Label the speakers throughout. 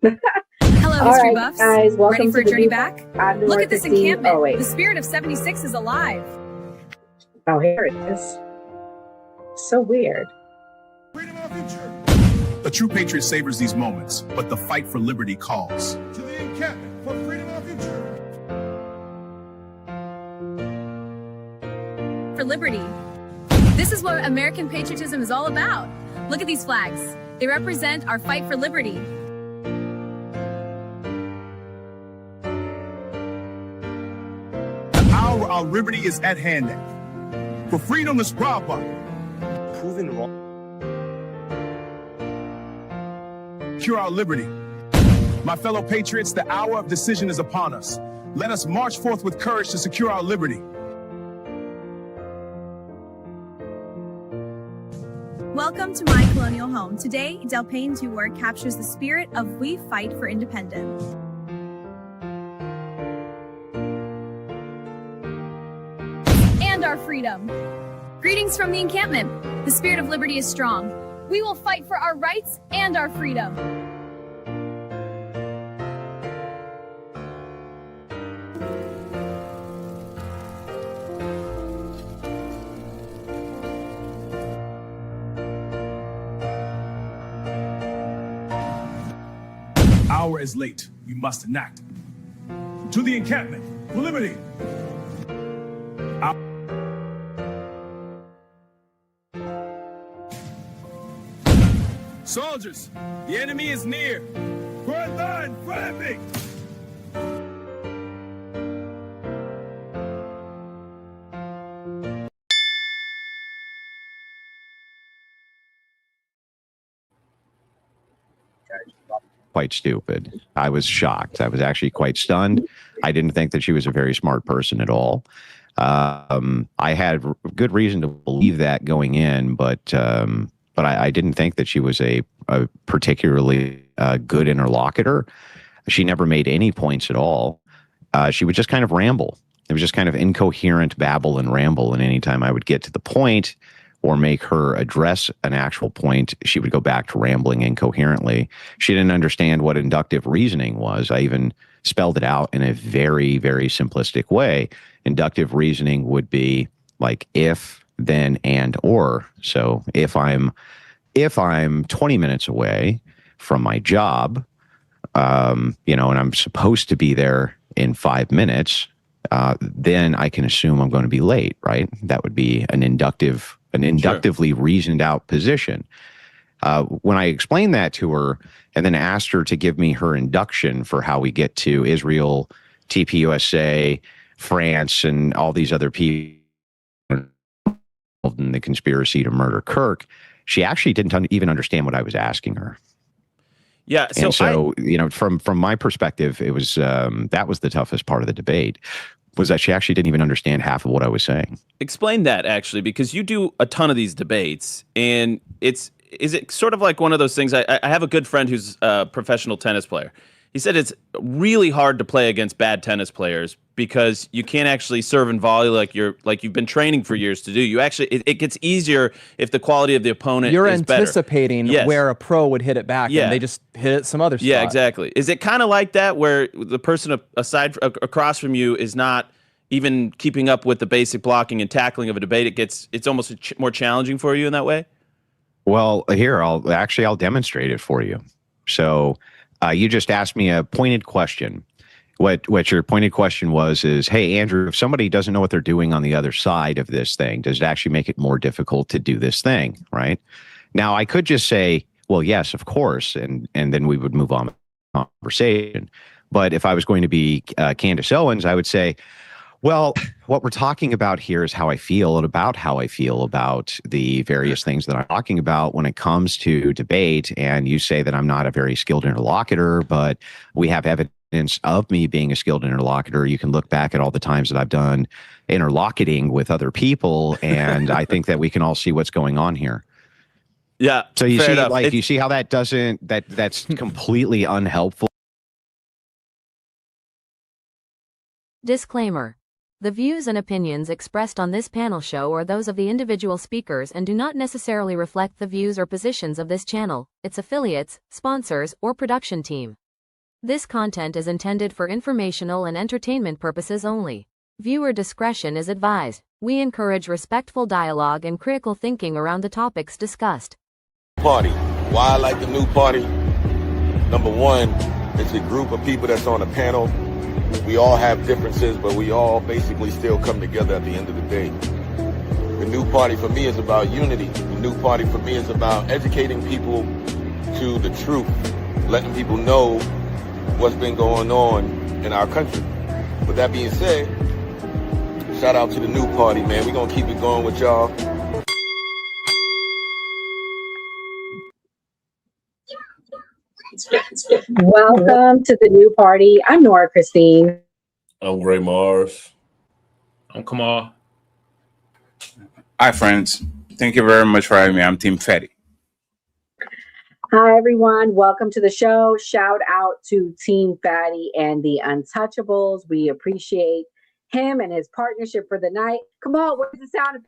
Speaker 1: Hello,
Speaker 2: All
Speaker 1: history
Speaker 2: right,
Speaker 1: buffs.
Speaker 2: guys, welcome
Speaker 1: Ready for
Speaker 2: to
Speaker 1: a
Speaker 2: the
Speaker 1: journey
Speaker 2: new-
Speaker 1: back?
Speaker 2: I'm
Speaker 1: Look
Speaker 2: North
Speaker 1: at this
Speaker 2: 15.
Speaker 1: encampment.
Speaker 2: Oh, wait.
Speaker 1: The spirit of 76 is alive.
Speaker 2: Oh, here it is. So weird.
Speaker 3: Freedom of our future. A true patriot savors these moments, but the fight for liberty calls. To the encampment for freedom of our future.
Speaker 1: For liberty. This is what American patriotism is all about. Look at these flags. They represent our fight for liberty.
Speaker 3: The hour our liberty is at hand. For freedom is proud by.
Speaker 4: Proven wrong.
Speaker 3: Secure our liberty. My fellow patriots, the hour of decision is upon us. Let us march forth with courage to secure our liberty.
Speaker 1: Welcome to my colonial home. Today, Del Payne Tour captures the spirit of We Fight for Independence. And our freedom. Greetings from the encampment. The spirit of liberty is strong. We will fight for our rights and our freedom.
Speaker 3: Hour is late. We must enact. To the encampment for liberty. Soldiers, the enemy is near. Front line, flaming!
Speaker 5: Quite stupid. I was shocked. I was actually quite stunned. I didn't think that she was a very smart person at all. I had good reason to believe that going in, but I didn't think that she was a particularly good interlocutor. She never made any points at all. She would just kind of ramble. It was just kind of incoherent babble and ramble. And anytime I would get to the point or make her address an actual point, she would go back to rambling incoherently. She didn't understand what inductive reasoning was. I even spelled it out in a very, very simplistic way. Inductive reasoning would be like if, then, and, or. So if I'm 20 minutes away from my job, and I'm supposed to be there in 5 minutes, then I can assume I'm going to be late, right? That would be an inductively reasoned out position. When I explained that to her and then asked her to give me her induction for how we get to Israel, TPUSA, France, and all these other people involved in the conspiracy to murder Kirk, she actually didn't even understand what I was asking her.
Speaker 6: Yeah.
Speaker 5: So from my perspective, it was that was the toughest part of the debate, was that she actually didn't even understand half of what I was saying.
Speaker 6: Explain that, actually, because you do a ton of these debates, and is it sort of like one of those things? I have a good friend who's a professional tennis player. He said it's really hard to play against bad tennis players because you can't actually serve and volley like you've been training for years to do. You actually it gets easier if the quality of the opponent
Speaker 7: You're
Speaker 6: is
Speaker 7: anticipating
Speaker 6: better. Yes.
Speaker 7: where a pro would hit it back, and they just hit it some other spot.
Speaker 6: Yeah, exactly. Is it kind of like that, where the person across from you is not even keeping up with the basic blocking and tackling of a debate? It's almost more challenging for you in that way?
Speaker 5: Well, here, I'll demonstrate it for you. So you just asked me a pointed question. What your pointed question is, hey, Andrew, if somebody doesn't know what they're doing on the other side of this thing, does it actually make it more difficult to do this thing, right? Now, I could just say, well, yes, of course, and then we would move on with the conversation. But if I was going to be Candace Owens, I would say, well, what we're talking about here is how I feel and about how I feel about the various things that I'm talking about when it comes to debate. And you say that I'm not a very skilled interlocutor, but we have evidence of me being a skilled interlocutor. You can look back at all the times that I've done interlocuting with other people, and I think that we can all see what's going on here.
Speaker 6: Yeah.
Speaker 5: So you see,
Speaker 6: enough.
Speaker 5: you see how that's completely unhelpful.
Speaker 8: Disclaimer. The views and opinions expressed on this panel show are those of the individual speakers and do not necessarily reflect the views or positions of this channel, its affiliates, sponsors, or production team. This content is intended for informational and entertainment purposes only. Viewer discretion is advised. We encourage respectful dialogue and critical thinking around the topics discussed.
Speaker 9: Party. Why I like the new party? Number one, it's a group of people that's on a panel. We all have differences, but we all basically still come together at the end of the day. The new party for me is about unity. The new party for me is about educating people to the truth, letting people know what's been going on in our country. With that being said, shout out to the new party, man. We're going to keep it going with y'all.
Speaker 2: Welcome to the new party. I'm Nora Christine.
Speaker 10: I'm Gray Mars.
Speaker 11: I'm Kamal.
Speaker 12: Hi, friends. Thank you very much for having me. I'm Team Fetty.
Speaker 2: Hi, everyone. Welcome to the show. Shout out to Team Fatty and the Untouchables. We appreciate him and his partnership for the night. Come on, where's the sound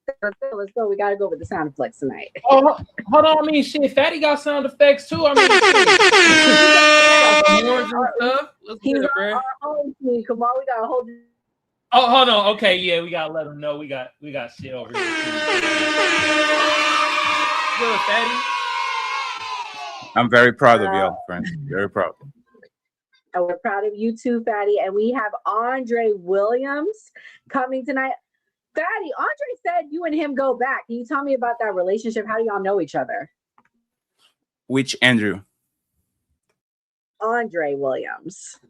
Speaker 2: effects? Let's go. We got to go with the sound effects tonight.
Speaker 11: Oh, hold on. I mean, shit, Fatty got sound effects too. I mean, horns and stuff. Let's
Speaker 2: He's
Speaker 11: get it, bro.
Speaker 2: Come on, we got to hold it.
Speaker 11: Oh, hold on. Okay, yeah, we gotta let him know we got shit over here. Good, Fatty.
Speaker 12: I'm very proud of y'all, friends. Very proud.
Speaker 2: And we're proud of you too, Fatty. And we have Andre Williams coming tonight. Fatty, Andre said you and him go back. Can you tell me about that relationship? How do y'all know each other?
Speaker 12: Which Andrew?
Speaker 2: Andre Williams.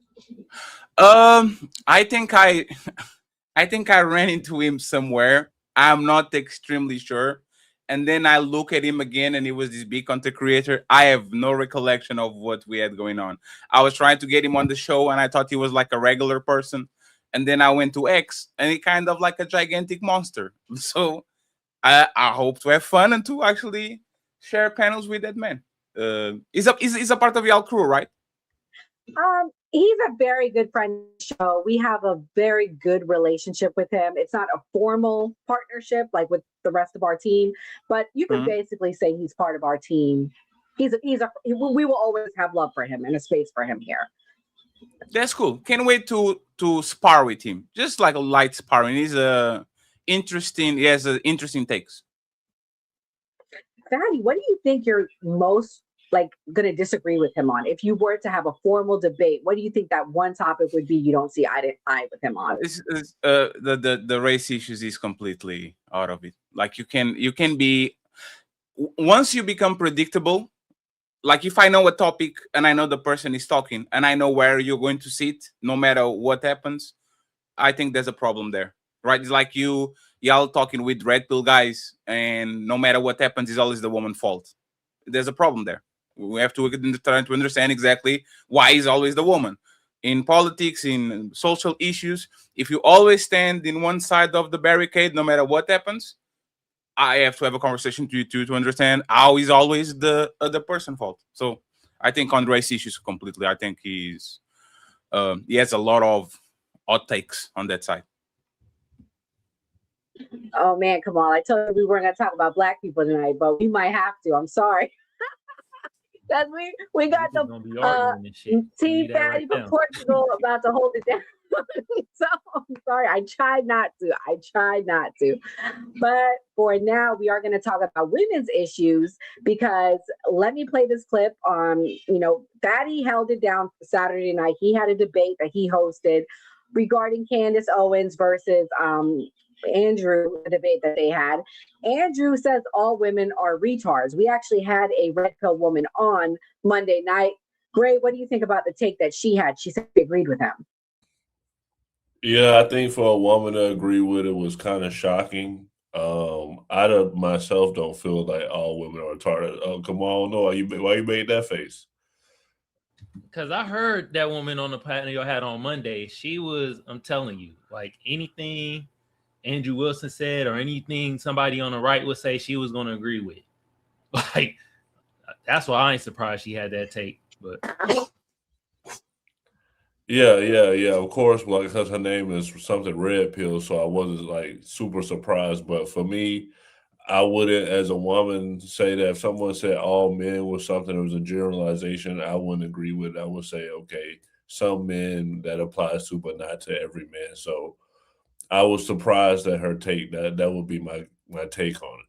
Speaker 12: I think I ran into him somewhere. I'm not extremely sure. And then I look at him again, and he was this big content creator. I have no recollection of what we had going on. I was trying to get him on the show, and I thought he was like a regular person. And then I went to X, and he kind of like a gigantic monster. So I hope to have fun and to actually share panels with that man. He's a part of y'all crew, right?
Speaker 2: He's a very good friend of the show. We have a very good relationship with him. It's not a formal partnership like with the rest of our team, but you can basically say he's part of our team. We will always have love for him and a space for him here.
Speaker 12: That's cool. Can't wait to spar with him. Just like a light sparring. He has interesting takes.
Speaker 2: Fatty, what do you think you're most going to disagree with him on? If you were to have a formal debate, what do you think that one topic would be you don't see eye to eye with him on?
Speaker 12: The race issues is completely out of it. Like you can be, once you become predictable, like if I know a topic and I know the person is talking and I know where you're going to sit, no matter what happens, I think there's a problem there, right? It's like y'all talking with red pill guys, and no matter what happens, it's always the woman's fault. There's a problem there. We have to try to understand exactly why it's always the woman. In politics, in social issues, if you always stand in one side of the barricade, no matter what happens, I have to have a conversation to understand how is always the other person's fault. So I think Andre's issues completely. I think he has a lot of hot takes on that side.
Speaker 2: Oh man, Kamal, I told you we weren't going to talk about Black people tonight, but we might have to. I'm sorry. Because we got the Team Fatty from Portugal about to hold it down. So I'm sorry. I tried not to. But for now, we are going to talk about women's issues because let me play this clip. Fatty held it down Saturday night. He had a debate that he hosted regarding Candace Owens versus Andrew, the debate that they had. Andrew says all women are retards. We actually had a red pill woman on Monday night. Gray, what do you think about the take that she had? She said she agreed with him.
Speaker 10: Yeah, I think for a woman to agree with it was kind of shocking. I myself don't feel like all women are retarded. Come on, no, why you made that face?
Speaker 11: Because I heard that woman on the panel you had on Monday. She was, I'm telling you, like anything Andrew Wilson said or anything somebody on the right would say, she was going to agree with. Like, that's why I ain't surprised she had that take. But
Speaker 10: yeah. Of course, like because her name is something red pill, so I wasn't like super surprised. But for me, I wouldn't, as a woman, say that if someone said all men was something that was a generalization, I wouldn't agree with it. I would say, okay, some men that applies to, but not to every man. So I was surprised at her take. That would be my take on it.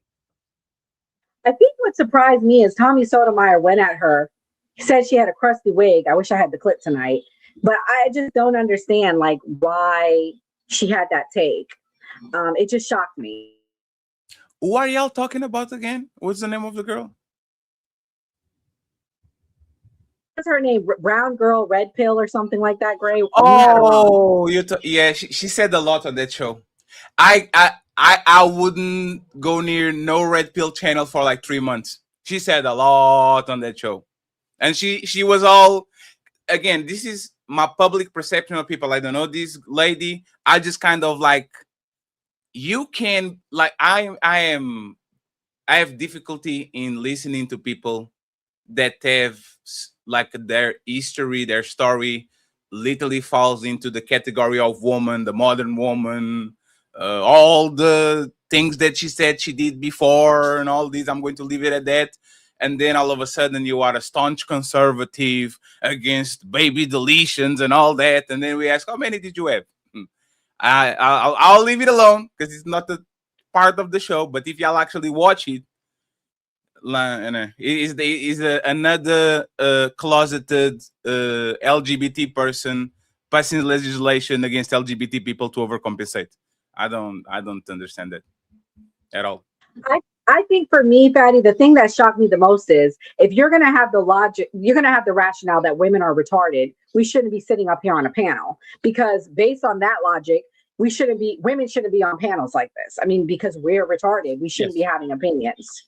Speaker 2: I think what surprised me is Tommy Sotomayor went at her. He said she had a crusty wig. I wish I had the clip tonight, but I just don't understand like why she had that take. It just shocked me.
Speaker 12: Who are y'all talking about again? What's the name of the girl?
Speaker 2: What's her name? Brown Girl, Red Pill, or something like that. Gray.
Speaker 12: Oh, yeah. She said a lot on that show. I wouldn't go near no Red Pill channel for like 3 months. She said a lot on that show, and she was all, again, this is my public perception of people. I don't know this lady. I just kind of like, you can like I have difficulty in listening to people that have like their history, their story literally falls into the category of woman, the modern woman, all the things that she said she did before and all these. I'm going to leave it at that. And then all of a sudden you are a staunch conservative against baby deletions and all that. And then we ask, how many did you have? I'll leave it alone because it's not the part of the show. But if y'all actually watch it, is another closeted LGBT person passing legislation against LGBT people to overcompensate. I don't understand that at all.
Speaker 2: I think for me, Fatty, the thing that shocked me the most is if you're going to have the logic, you're going to have the rationale that women are retarded, we shouldn't be sitting up here on a panel, because based on that logic, women shouldn't be on panels like this. I mean, because we're retarded, we shouldn't be having opinions.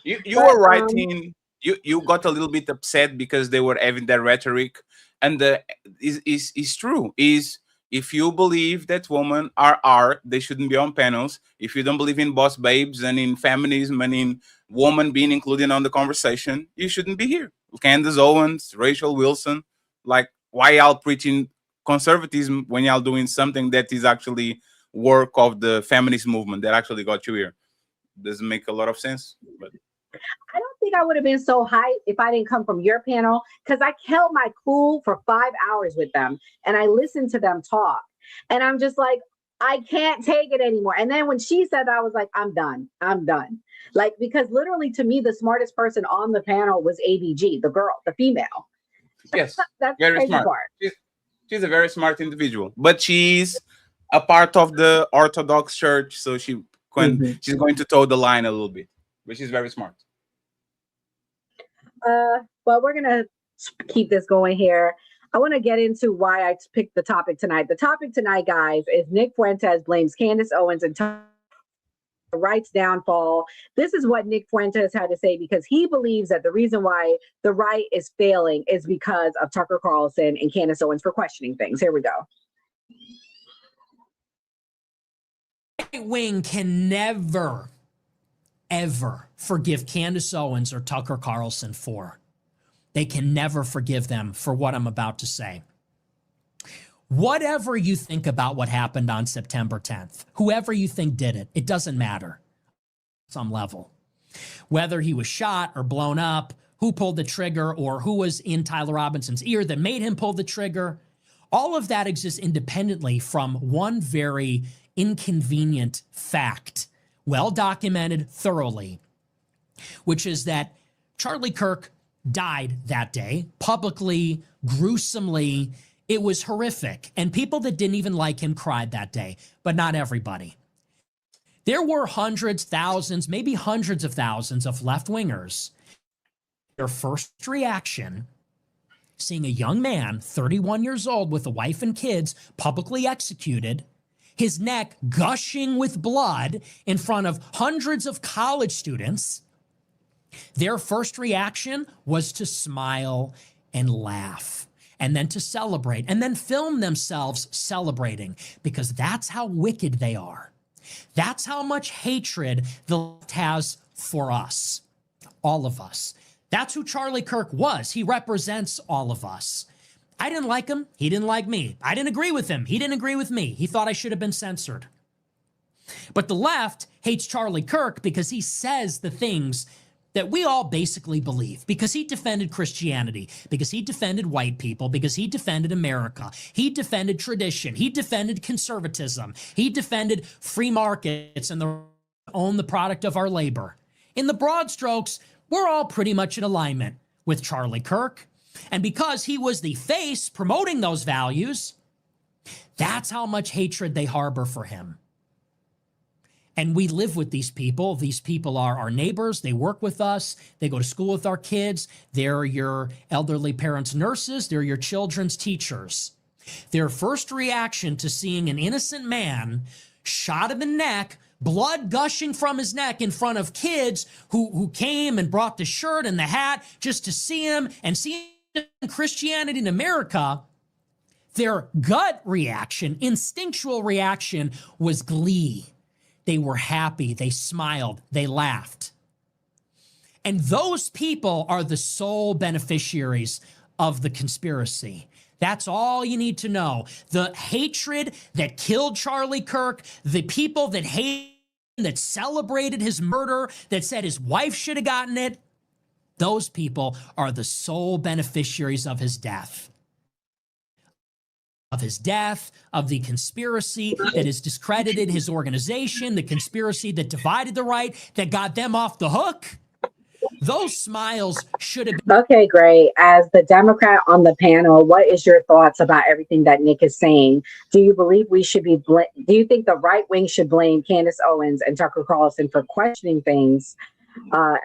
Speaker 12: You were writing, you got a little bit upset because they were having that rhetoric, and is true. If you believe that women are art, they shouldn't be on panels. If you don't believe in boss babes and in feminism and in women being included on the conversation, you shouldn't be here. Candace Owens, Rachel Wilson, like, why y'all preaching conservatism when y'all doing something that is actually work of the feminist movement that actually got you here? Doesn't make a lot of sense. But
Speaker 2: I don't think I would have been so hyped if I didn't come from your panel, because I held my cool for 5 hours with them and I listened to them talk. And I'm just like, I can't take it anymore. And then when she said that, I was like, I'm done. Like, because literally to me, the smartest person on the panel was ABG, the girl, the female.
Speaker 12: Yes,
Speaker 2: that's
Speaker 12: very smart. She's a very smart individual, but she's a part of the Orthodox Church, so she's going to toe the line a little bit, but she's very smart.
Speaker 2: Well, we're gonna keep this going here. I want to get into why I picked the topic tonight. The topic tonight, guys, is Nick Fuentes blames Candace Owens and Tucker for the right's downfall. This is what Nick Fuentes had to say, because he believes that the reason why the right is failing is because of Tucker Carlson and Candace Owens for questioning things. Here we go.
Speaker 13: Right wing can never, ever forgive Candace Owens or Tucker Carlson for. They can never forgive them for what I'm about to say. Whatever you think about what happened on September 10th, whoever you think did it, it doesn't matter at some level. Whether he was shot or blown up, who pulled the trigger, or who was in Tyler Robinson's ear that made him pull the trigger, all of that exists independently from one very inconvenient fact, well documented thoroughly, which is that Charlie Kirk died that day, publicly, gruesomely. It was horrific. And people that didn't even like him cried that day, but not everybody. There were hundreds, thousands, maybe hundreds of thousands of left-wingers. Their first reaction, seeing a young man, 31 years old, with a wife and kids, publicly executed, his neck gushing with blood in front of hundreds of college students, their first reaction was to smile and laugh, and then to celebrate, and then film themselves celebrating, because that's how wicked they are. That's how much hatred the left has for us, all of us. That's who Charlie Kirk was. He represents all of us. I didn't like him. He didn't like me. I didn't agree with him. He didn't agree with me. He thought I should have been censored. But the left hates Charlie Kirk because he says the things that we all basically believe, because he defended Christianity, because he defended white people, because he defended America. He defended tradition. He defended conservatism. He defended free markets and the own the product of our labor. In the broad strokes, we're all pretty much in alignment with Charlie Kirk. And because he was the face promoting those values, that's how much hatred they harbor for him. And we live with these people. These people are our neighbors. They work with us. They go to school with our kids. They're your elderly parents' nurses. They're your children's teachers. Their first reaction to seeing an innocent man shot in the neck, blood gushing from his neck in front of kids who came and brought the shirt and the hat just to see him and see Christianity in America, their gut reaction, instinctual reaction was glee. They were happy, they smiled, they laughed. And those people are the sole beneficiaries of the conspiracy. That's all you need to know. The hatred that killed Charlie Kirk, the people that hated him, that celebrated his murder, that said his wife should have gotten it, those people are the sole beneficiaries of his death. Of the conspiracy that has discredited his organization, the conspiracy that divided the right, that got them off the hook. Those smiles should have been.
Speaker 2: Okay, great. As the Democrat on the panel, what is your thoughts about everything that Nick is saying? Do you believe we should be, do you think the right wing should blame Candace Owens and Tucker Carlson for questioning things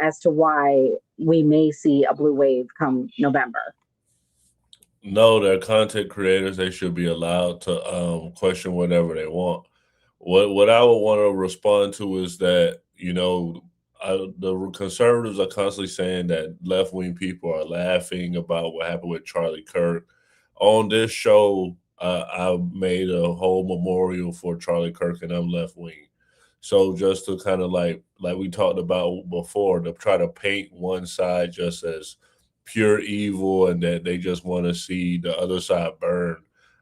Speaker 2: as to why we may see a blue wave come November?
Speaker 10: No, they're content creators. They should be allowed to question whatever they want. What I would want to respond to is that, the conservatives are constantly saying that left-wing people are laughing about what happened with Charlie Kirk. On this show, I made a whole memorial for Charlie Kirk, and I'm left-wing. So just to kind of like we talked about before, to try to paint one side just as pure evil and that they just want to see the other side burn.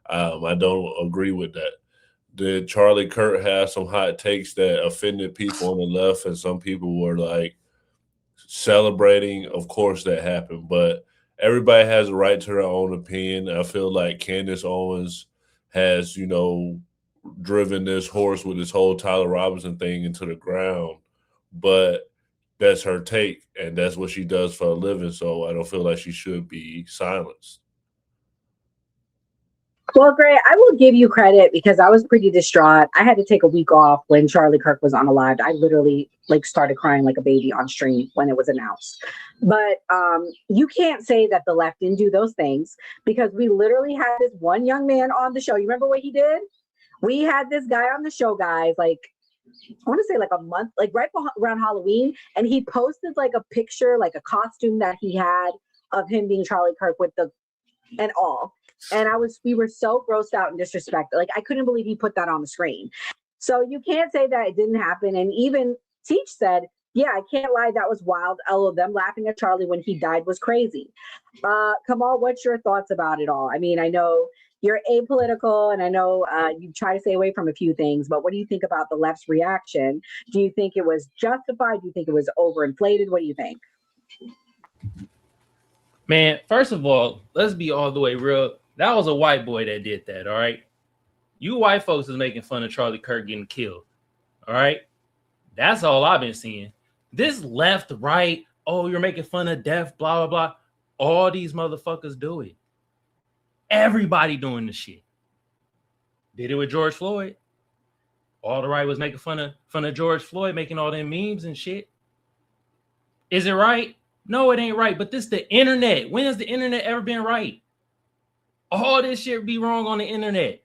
Speaker 10: I don't agree with that. Did Charlie Kirk have some hot takes that offended people on the left and some people were like celebrating? Of course that happened, but everybody has a right to their own opinion. I feel like Candace Owens has, driven this horse with this whole Tyler Robinson thing into the ground, but that's her take, and that's what she does for a living. So I don't feel like she should be silenced.
Speaker 2: Well, Gray, I will give you credit because I was pretty distraught. I had to take a week off when Charlie Kirk was unalived. I literally started crying like a baby on stream when it was announced. But you can't say that the left didn't do those things because we literally had this one young man on the show. You remember what he did? We had this guy on the show, guys, I want to say a month, right around Halloween. And he posted a picture, a costume that he had of him being Charlie Kirk and all. And we were so grossed out and disrespected. I couldn't believe he put that on the screen. So you can't say that it didn't happen. And even Teach said, yeah, I can't lie. That was wild. All of them laughing at Charlie when he died was crazy. Kamal, what's your thoughts about it all? I mean, I know you're apolitical and I know you try to stay away from a few things, but what do you think about the left's reaction? Do you think it was justified? Do you think it was overinflated? What do you think?
Speaker 11: Man, first of all, let's be all the way real. That was a white boy that did that, all right? You white folks is making fun of Charlie Kirk getting killed, all right? That's all I've been seeing. This left, right, oh, you're making fun of death, blah, blah, blah. All these motherfuckers do it. Everybody doing the shit. Did it with George Floyd. All the right was making fun of George Floyd, making all them memes and shit. Is it right? No, it ain't right. But this the internet. When has the internet ever been right? All this shit be wrong on the internet.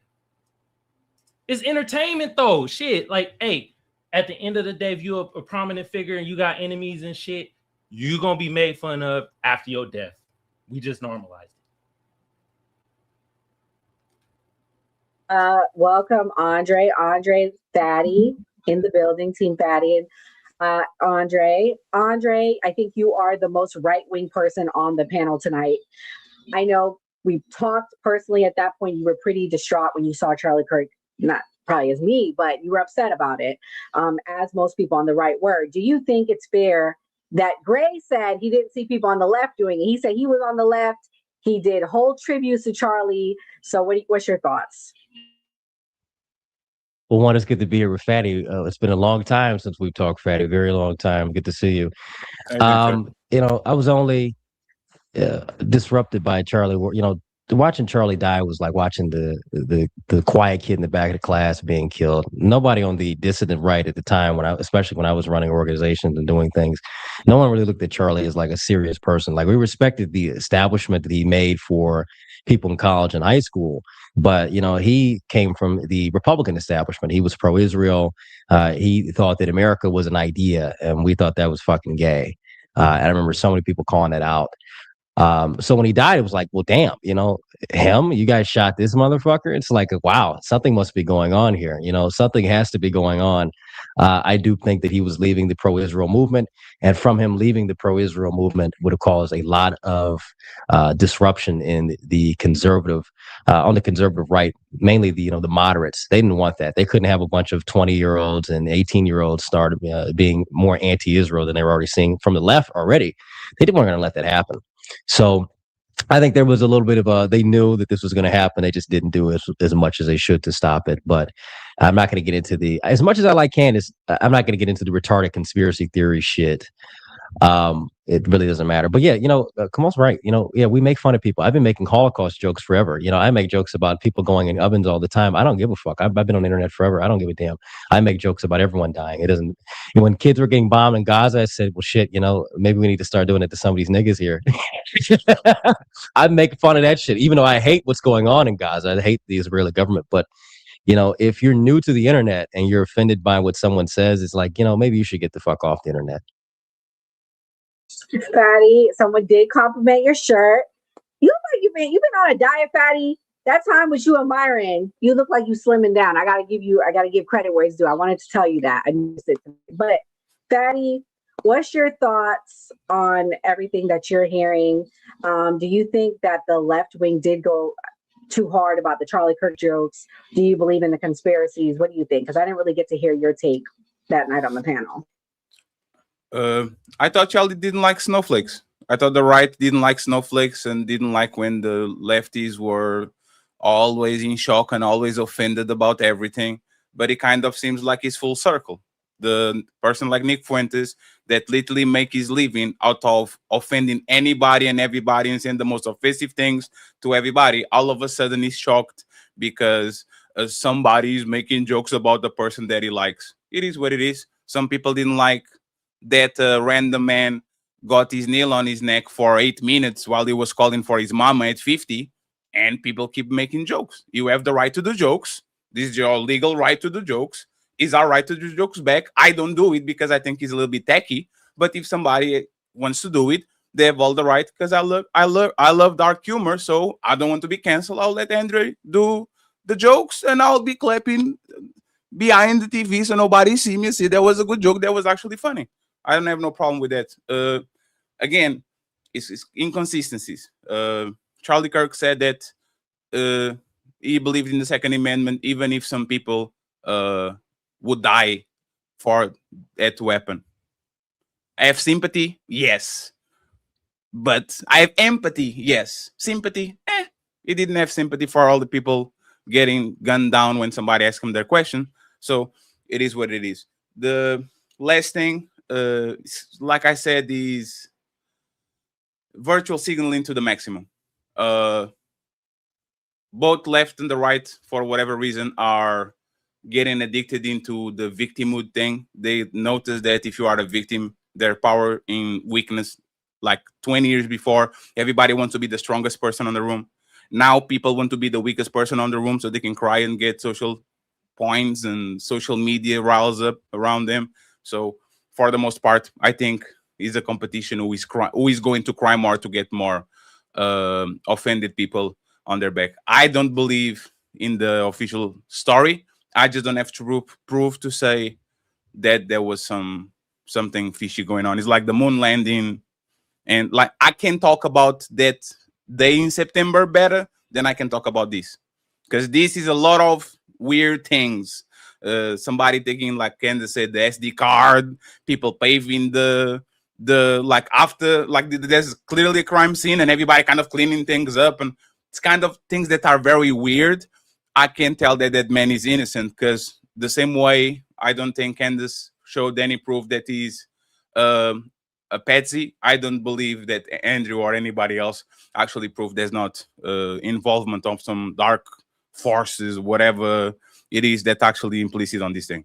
Speaker 11: It's entertainment though. Shit. Hey, at the end of the day, if you're a prominent figure and you got enemies and shit, you're gonna be made fun of after your death. We just normalized it.
Speaker 2: Welcome, Andre. Andre, Fatty in the building, Team Fatty. Andre, I think you are the most right-wing person on the panel tonight. I know we've talked personally at that point. You were pretty distraught when you saw Charlie Kirk, not probably as me, but you were upset about it, as most people on the right were. Do you think it's fair that Gray said he didn't see people on the left doing it? He said he was on the left. He did whole tributes to Charlie. So what's your thoughts?
Speaker 14: Well, one, it's good to be here with Fatty. It's been a long time since we've talked, Fatty. Very long time. Good to see you. I was only disrupted by Charlie. Watching Charlie die was like watching the quiet kid in the back of the class being killed. Nobody on the dissident right at the time, especially when I was running organizations and doing things, no one really looked at Charlie as like a serious person. Like, we respected the establishment that he made for people in college and high school, but he came from the Republican establishment. He was pro-Israel. He thought that America was an idea, and we thought that was fucking gay. And I remember so many people calling it out. So when he died, it was like, well, damn, you guys shot this motherfucker. It's like, wow, something must be going on here. Something has to be going on. I do think that he was leaving the pro-Israel movement, and from him leaving the pro-Israel movement would have caused a lot of disruption in the conservative, on the conservative right, mainly the moderates. They didn't want that. They couldn't have a bunch of 20-year-olds and 18-year-olds start being more anti-Israel than they were already seeing from the left already. They didn't want to let that happen. So I think there was a little bit of they knew that this was going to happen. They just didn't do it as much as they should to stop it. But I'm not going to get into as much as I like Candace, I'm not going to get into the retarded conspiracy theory shit. It really doesn't matter. But yeah, Kamal's right. We make fun of people. I've been making Holocaust jokes forever. I make jokes about people going in ovens all the time. I don't give a fuck. I've been on the internet forever. I don't give a damn. I make jokes about everyone dying. It doesn't. When kids were getting bombed in Gaza, I said, well, shit, maybe we need to start doing it to some of these niggas here. I make fun of that shit, even though I hate what's going on in Gaza. I hate the Israeli government. But if you're new to the internet and you're offended by what someone says, it's like, maybe you should get the fuck off the internet.
Speaker 2: Fatty, someone did compliment your shirt. You look like you've been on a diet, Fatty. That time with you and Myron, you look like you slimming down. I gotta give credit where it's due. I wanted to tell you that. I missed it. But Fatty, what's your thoughts on everything that you're hearing? Do you think that the left wing did go too hard about the Charlie Kirk jokes? Do you believe in the conspiracies? What do you think? Because I didn't really get to hear your take that night on the panel.
Speaker 12: I thought Charlie didn't like snowflakes. I thought the right didn't like snowflakes and didn't like when the lefties were always in shock and always offended about everything. But it kind of seems like it's full circle. The person like Nick Fuentes that literally make his living out of offending anybody and everybody and saying the most offensive things to everybody, all of a sudden is shocked because somebody is making jokes about the person that he likes. It is what it is. Some people didn't like that random man got his nail on his neck for 8 minutes while he was calling for his mama at 50, and people keep making jokes. You have the right to do jokes. This is your legal right to do jokes. It's our right to do jokes back. I don't do it because I think it's a little bit tacky, but if somebody wants to do it, they have all the right, because I love dark humor, so I don't want to be canceled. I'll let Andre do the jokes and I'll be clapping behind the TV so nobody see me and say that was a good joke, that was actually funny. I don't have no problem with that. Again, it's inconsistencies. Charlie Kirk said that he believed in the Second Amendment, even if some people would die for that weapon. I have sympathy, yes. But I have empathy, yes. Sympathy, he didn't have sympathy for all the people getting gunned down when somebody asked him their question. So it is what it is. The last thing, like I said, is virtual signaling to the maximum. Both left and the right, for whatever reason, are getting addicted into the victimhood thing. They notice that if you are a victim, their power in weakness, like 20 years before, everybody wants to be the strongest person in the room. Now people want to be the weakest person on the room so they can cry and get social points and social media riles up around them. So for the most part, I think it's a competition who is going to cry more to get more offended people on their back. I don't believe in the official story. I just don't have to prove to say that there was something fishy going on. It's like the moon landing, and like I can talk about that day in September better than I can talk about this, because this is a lot of weird things. Somebody taking, like Candace said, the SD card, people paving the like after, like there's clearly a crime scene and everybody kind of cleaning things up, and it's kind of things that are very weird. I can't tell that that man is innocent, because the same way I don't think Candace showed any proof that he's a patsy, I don't believe that Andrew or anybody else actually proved there's not involvement of some dark forces, whatever it is that actually implicit on this thing.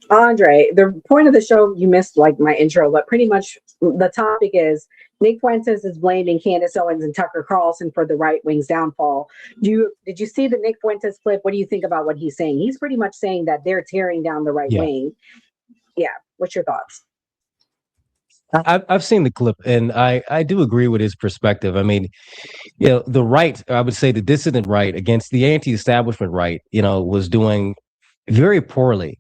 Speaker 2: Andre, the point of the show, you missed like my intro, but pretty much the topic is Nick Fuentes is blaming Candace Owens and Tucker Carlson for the right wing's downfall. Did you see the Nick Fuentes clip? What do you think about what he's saying? He's pretty much saying that they're tearing down the right wing. Yeah. What's your thoughts?
Speaker 14: I've seen the clip, and I do agree with his perspective. I mean, you know, the right, I would say the dissident right against the anti-establishment right, you know, was doing very poorly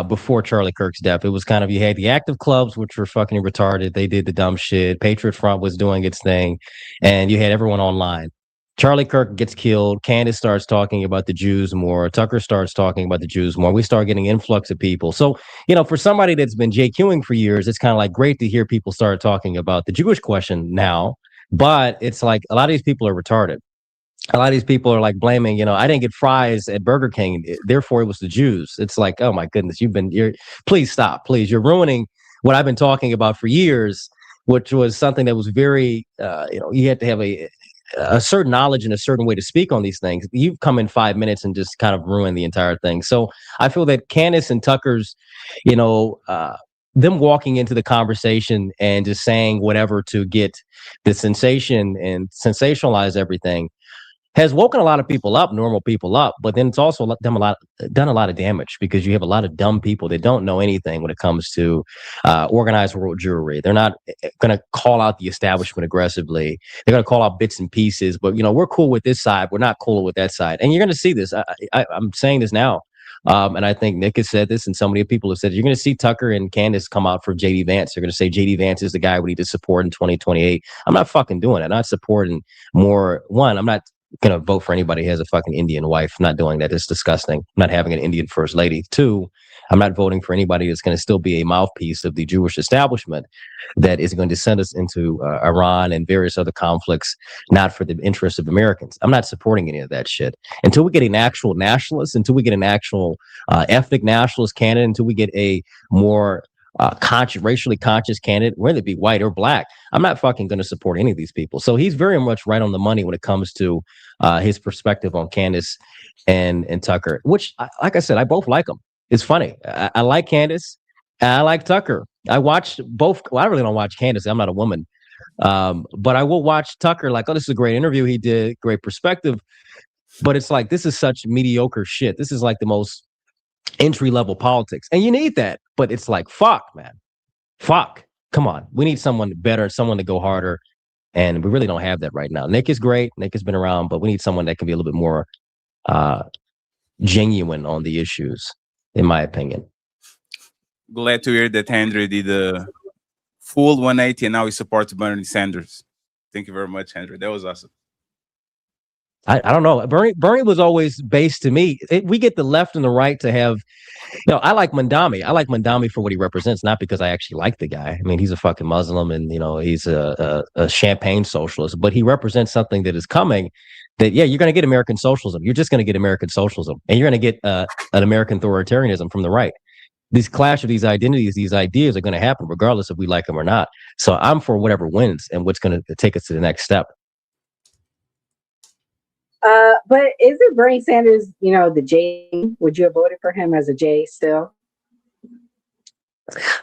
Speaker 14: before Charlie Kirk's death. It was kind of, you had the active clubs, which were fucking retarded. They did the dumb shit. Patriot Front was doing its thing, and you had everyone online. Charlie Kirk gets killed. Candace starts talking about the Jews more. Tucker starts talking about the Jews more. We start getting influx of people. So, you know, for somebody that's been JQing for years, it's kind of like great to hear people start talking about the Jewish question now. But it's like a lot of these people are retarded. A lot of these people are like blaming, you know, I didn't get fries at Burger King, therefore it was the Jews. It's like, oh my goodness, please stop, please. You're ruining what I've been talking about for years, which was something that was very, you know, you had to have a certain knowledge and a certain way to speak on these things. You've come in 5 minutes and just kind of ruined the entire thing. So I feel that Candace and Tucker's, you know, them walking into the conversation and just saying whatever to get the sensation and sensationalize everything has woken a lot of people up, normal people up, but then it's also done a lot of damage, because you have a lot of dumb people that don't know anything when it comes to organized world Jewry. They're not going to call out the establishment aggressively. They're going to call out bits and pieces, but, you know, we're cool with this side. We're not cool with that side. And you're going to see this. I'm saying this now. And I think Nick has said this, and so many people have said, you're going to see Tucker and Candace come out for JD Vance. They're going to say JD Vance is the guy we need to support in 2028. I'm not fucking doing it. I'm not supporting more. One, I'm not going to vote for anybody who has a fucking Indian wife. I'm not doing that. It's disgusting. I'm not having an Indian first lady. Two, I'm not voting for anybody that's going to still be a mouthpiece of the Jewish establishment that is going to send us into Iran and various other conflicts, not for the interests of Americans. I'm not supporting any of that shit. Until we get an actual nationalist, until we get an actual ethnic nationalist candidate, until we get a more racially conscious candidate, whether it be white or black, I'm not fucking going to support any of these people. So he's very much right on the money when it comes to his perspective on Candace and Tucker, which, like I said, I both like them. It's funny. I like Candace. I like Tucker. I watched both. Well, I really don't watch Candace. I'm not a woman. But I will watch Tucker like, oh, this is a great interview he did, great perspective. But it's like, this is such mediocre shit. This is like the most entry-level politics. And you need that. But it's like, fuck, man. Fuck. Come on. We need someone better, someone to go harder. And we really don't have that right now. Nick is great. Nick has been around, but we need someone that can be a little bit more genuine on the issues, in my opinion.
Speaker 12: Glad to hear that Andrew did a full 180 and now he supports Bernie Sanders. Thank you very much, Andrew. That was awesome.
Speaker 14: I don't know. Bernie was always based to me. We get the left and the right to have, you know, I like Mandami. I like Mandami for what he represents, not because I actually like the guy. I mean, he's a fucking Muslim and, you know, he's a champagne socialist, but he represents something that is coming that, yeah, you're going to get American socialism. You're just going to get American socialism, and you're going to get an American authoritarianism from the right. This clash of these identities, these ideas are going to happen regardless if we like them or not. So I'm for whatever wins and what's going to take us to the next step.
Speaker 2: But isn't Bernie Sanders, you know, the J? Would you have voted for him as a J still?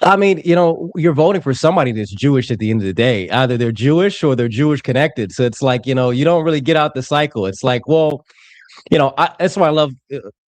Speaker 14: I mean, you know, you're voting for somebody that's Jewish at the end of the day. Either they're Jewish or they're Jewish connected. So it's like, you know, you don't really get out the cycle. It's like, well, you know, that's why I love,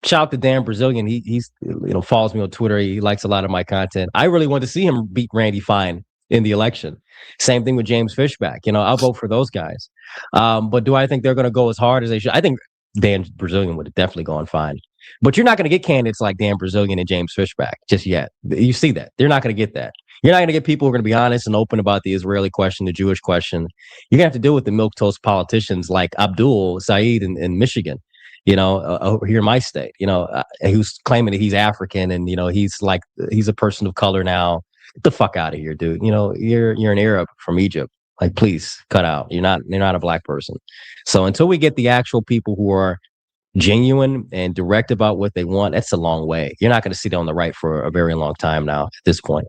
Speaker 14: shout out to Dan Brazilian. He's, you know, follows me on Twitter. He likes a lot of my content. I really want to see him beat Randy Fine in the election. Same thing with James Fishback. You know, I'll vote for those guys. But do I think they're going to go as hard as they should? I think Dan Brazilian would have definitely gone fine. But you're not going to get candidates like Dan Brazilian and James Fishback just yet. You see that. They're not going to get that. You're not going to get people who are going to be honest and open about the Israeli question, the Jewish question. You're going to have to deal with the milquetoast politicians like Abdul Saeed in Michigan, here in my state, who's claiming that he's African and, he's a person of color now. Get the fuck out of here, dude. You're an Arab from Egypt. Like, please cut out. You're not a black person. So until we get the actual people who are genuine and direct about what they want, that's a long way. You're not going to sit on the right for a very long time now at this point.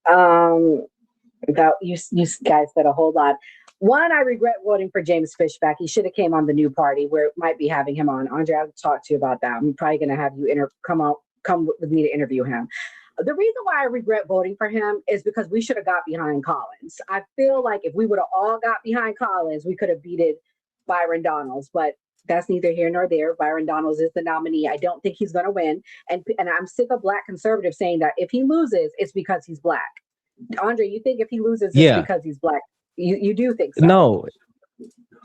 Speaker 2: That you guys said a whole lot. One, I regret voting for James Fishback. He should have came on the new party where it might be having him on. Andre, I'll talk to you about that. I'm probably going to have you come with me to interview him. The reason why I regret voting for him is because we should have got behind Collins. I feel like if we would have all got behind Collins, we could have beaten Byron Donalds, but that's neither here nor there. Byron Donalds is the nominee. I don't think he's going to win. And I'm sick of black conservatives saying that if he loses, it's because he's black. Andre, you think if he loses, it's because he's black? You do think so? No.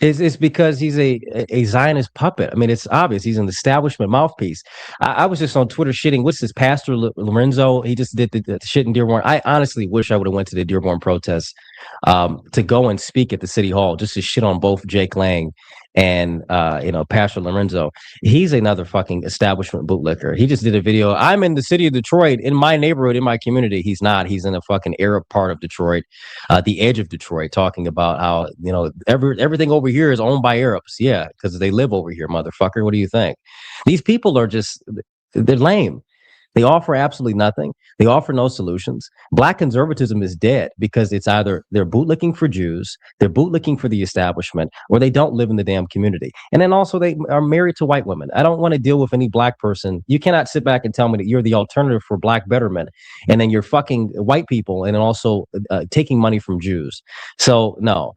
Speaker 14: It's because he's a Zionist puppet. I mean, it's obvious. He's an establishment mouthpiece. I was just on Twitter shitting. What's this, Pastor Lorenzo? He just did the shit in Dearborn. I honestly wish I would have went to the Dearborn protests to go and speak at the city hall just to shit on both Jake Lang and Pastor Lorenzo. He's another fucking establishment bootlicker. He just did a video. I'm in the city of Detroit, in my neighborhood, in my community. He's not. He's in a fucking Arab part of Detroit, the edge of Detroit, talking about how everything over here is owned by Arabs. Yeah, because they live over here, motherfucker. What do you think? These people are they're lame. They offer absolutely nothing. They offer no solutions. Black conservatism is dead because it's either they're bootlicking for Jews, they're bootlicking for the establishment, or they don't live in the damn community. And then also they are married to white women. I don't want to deal with any black person. You cannot sit back and tell me that you're the alternative for black betterment, and then you're fucking white people and then also taking money from Jews. So no.